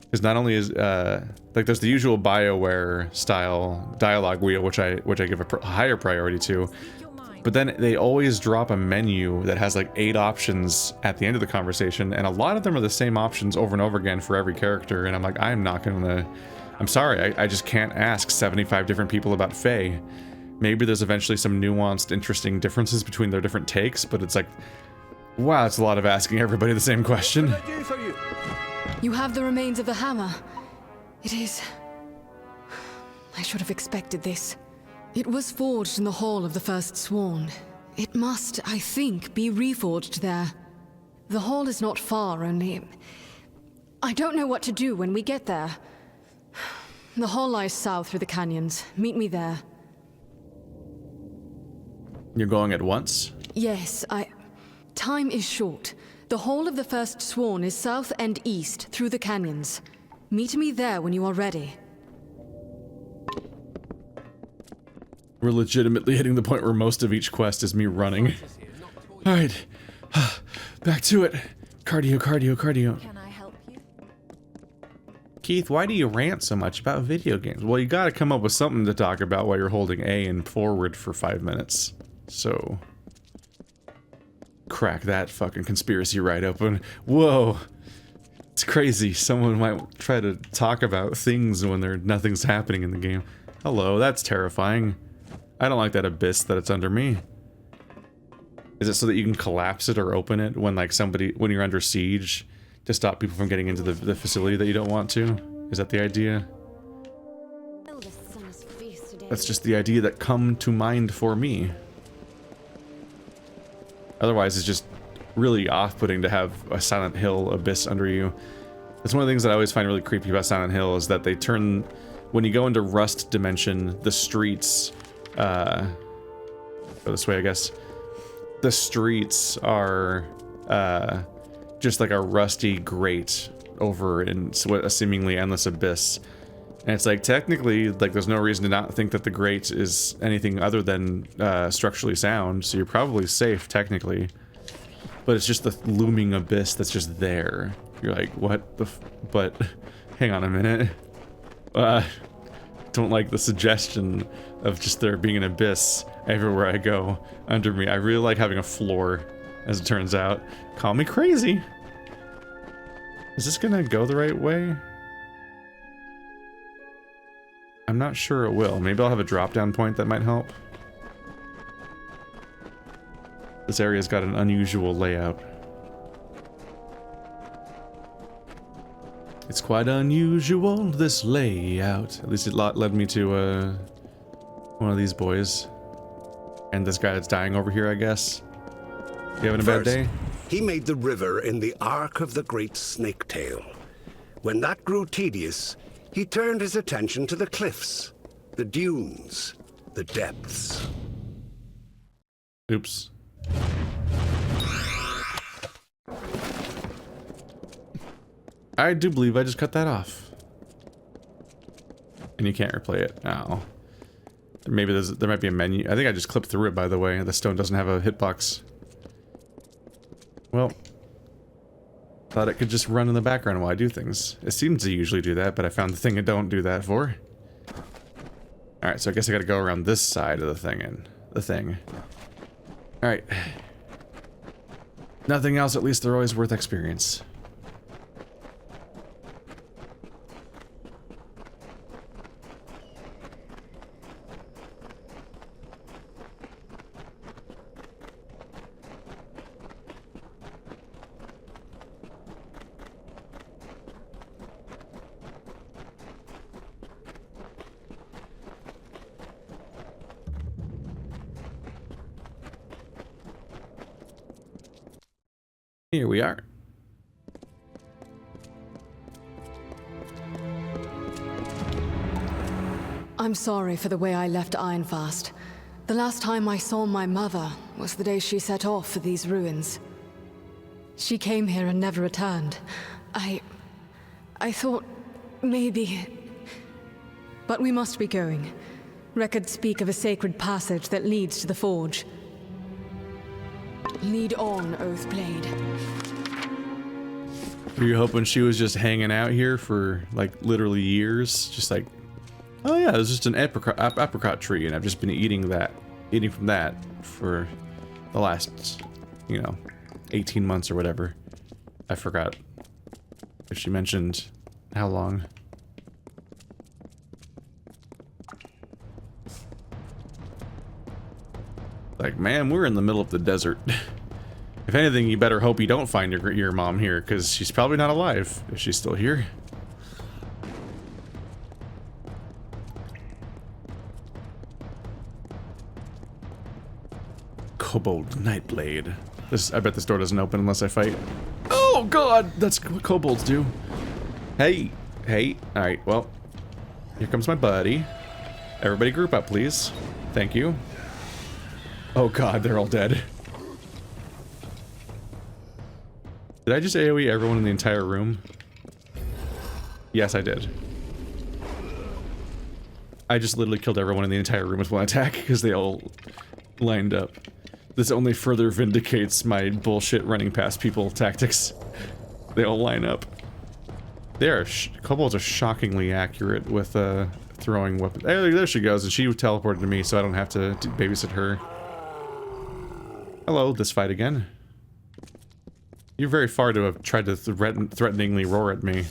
Because not only is, like, there's the usual BioWare style dialogue wheel, which I give a higher priority to, but then they always drop a menu that has like 8 options at the end of the conversation, and a lot of them are the same options over and over again for every character, and I'm like, I'm sorry, I just can't ask 75 different people about Fae. Maybe there's eventually some nuanced, interesting differences between their different takes, but it's like, wow, it's a lot of asking everybody the same question. What can I do for you? You have the remains of the hammer. It is... I should have expected this. It was forged in the hall of the First Sworn. It must, I think, be reforged there. The hall is not far, only... I don't know what to do when we get there. The hall lies south through the canyons. Meet me there. You're going at once? Yes, Time is short. The hall of the First Sworn is south and east through the canyons. Meet me there when you are ready. We're legitimately hitting the point where most of each quest is me running. Alright. Back to it. Cardio. Can I help you? Keith, why do you rant so much about video games? Well, you gotta come up with something to talk about while you're holding A and forward for 5 minutes. So... crack that fucking conspiracy right open. Whoa. It's crazy. Someone might try to talk about things when nothing's happening in the game. Hello, that's terrifying. I don't like that abyss that it's under me. Is it so that you can collapse it or open it when like when you're under siege to stop people from getting into the facility that you don't want to? Is that the idea? That's just the idea that come to mind for me. Otherwise, it's just really off-putting to have a Silent Hill abyss under you. That's one of the things that I always find really creepy about Silent Hill is that they turn, when you go into Rust Dimension, the streets, go this way, I guess. The streets are just like a rusty grate over in a seemingly endless abyss. And it's like, technically, like, there's no reason to not think that the grate is anything other than structurally sound, so you're probably safe, technically. But it's just the looming abyss that's just there. You're like, what the but, hang on a minute. Don't like the suggestion of just there being an abyss everywhere I go under me. I really like having a floor, as it turns out. Call me crazy. Is this gonna go the right way? I'm not sure it will. Maybe I'll have a drop-down point that might help. This area's got an unusual layout. It's quite unusual, this layout. At least it led me to one of these boys. And this guy that's dying over here, I guess. You having a bad day? He made the river in the arc of the great snaketail. When that grew tedious, he turned his attention to the cliffs, the dunes, the depths. Oops. I do believe I just cut that off. And you can't replay it. Oh. Maybe there might be a menu. I think I just clipped through it, by the way. The stone doesn't have a hitbox. Well, thought it could just run in the background while I do things. It seems to usually do that, but I found the thing I don't do that for. Alright, so I guess I gotta go around this side of the thing. Alright. Nothing else, at least they're always worth experience. Here we are. I'm sorry for the way I left Ironfast. The last time I saw my mother was the day she set off for these ruins. She came here and never returned. I thought maybe... But we must be going. Records speak of a sacred passage that leads to the forge. Lead on, Oathblade. Were you hoping she was just hanging out here for, like, literally years? Just like, oh yeah, there's just an apricot tree, and I've just been eating from that for the last, 18 months or whatever. I forgot if she mentioned how long. Like, man, we're in the middle of the desert. If anything, you better hope you don't find your mom here, because she's probably not alive, if she's still here. Kobold Nightblade. I bet this door doesn't open unless I fight. Oh god, that's what kobolds do. Hey, alright, well, here comes my buddy. Everybody group up, please. Thank you. Oh god, they're all dead. Did I just AoE everyone in the entire room? Yes, I did. I just literally killed everyone in the entire room with one attack because they all lined up. This only further vindicates my bullshit running past people tactics. They all line up. Kobolds are shockingly accurate with throwing weapons. Hey, there she goes, and she teleported to me, so I don't have to babysit her. Hello, this fight again. You're very far to have tried to threateningly roar at me.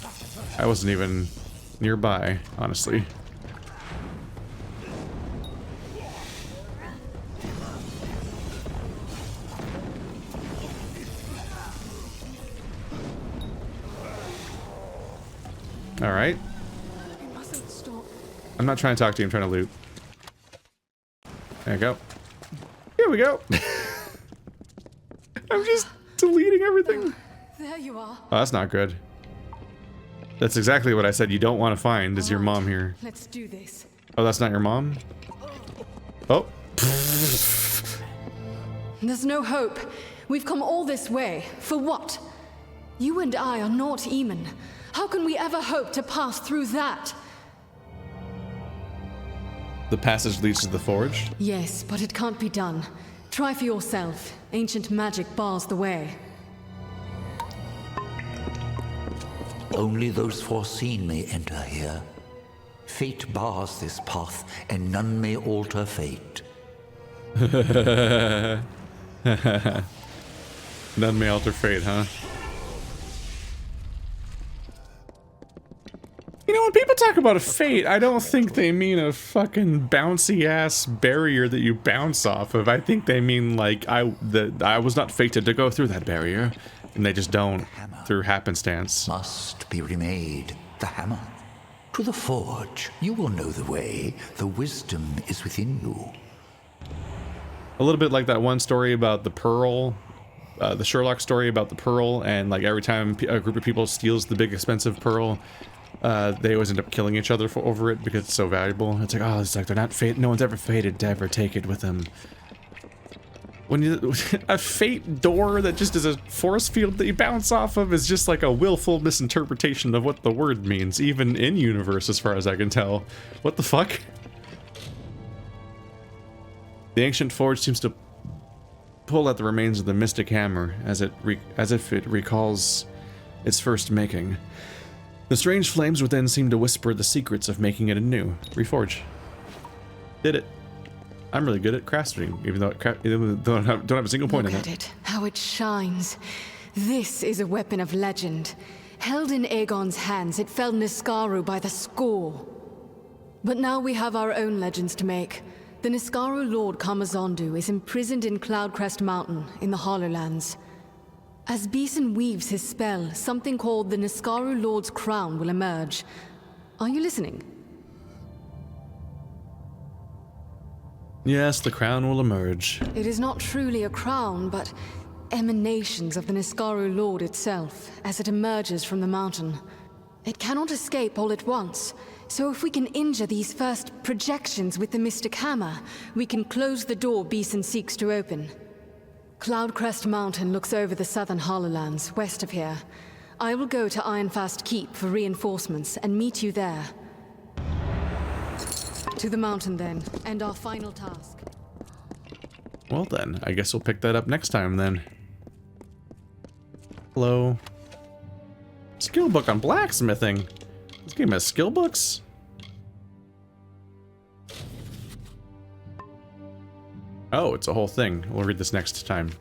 I wasn't even nearby, honestly. Alright. We mustn't stop. I'm not trying to talk to you, I'm trying to loot. There you go. Here we go. I'm just deleting everything. There you are. Oh, that's not good. That's exactly what I said you don't want to find, is your mom here. Let's do this. Oh, that's not your mom? Oh. There's no hope. We've come all this way. For what? You and I are not Eamon. How can we ever hope to pass through that? The passage leads to the forge? Yes, but it can't be done. Try for yourself. Ancient magic bars the way. Only those foreseen may enter here. Fate bars this path, and none may alter fate. None may alter fate, huh? You know, when people talk about a fate, I don't think they mean a fucking bouncy-ass barrier that you bounce off of. I think they mean, like, I was not fated to go through that barrier. And they just don't, through happenstance. Must be remade. The hammer. To the forge. You will know the way. The wisdom is within you. A little bit like that one story about the pearl. The Sherlock story about the pearl. And, like, every time a group of people steals the big expensive pearl, they always end up killing each other over it because it's so valuable. It's like, oh, it's like they're not fated. No one's ever fated to ever take it with them. When you, a fate door that just is a force field that you bounce off of is just like a willful misinterpretation of what the word means, even in universe as far as I can tell. What the fuck? The ancient forge seems to pull at the remains of the mystic hammer as if it recalls its first making. The strange flames within seem to whisper the secrets of making it anew. Reforge. Did it. I'm really good at crafting, even though I don't have a single point in it. Look at it, how it shines. This is a weapon of legend. Held in Aegon's hands, it felled Niskaru by the score. But now we have our own legends to make. The Niskaru Lord Kamazondu is imprisoned in Cloudcrest Mountain in the Hollowlands. As Beeson weaves his spell, something called the Niskaru Lord's Crown will emerge. Are you listening? Yes, the crown will emerge. It is not truly a crown, but emanations of the Niskaru Lord itself, as it emerges from the mountain. It cannot escape all at once, so if we can injure these first projections with the Mystic Hammer, we can close the door Beeson seeks to open. Cloudcrest Mountain looks over the southern Hollowlands, west of here. I will go to Ironfast Keep for reinforcements and meet you there. To the mountain then, and our final task. Well then, I guess we'll pick that up next time then. Hello. Skill book on blacksmithing. This game has skill books? Oh, it's a whole thing. We'll read this next time.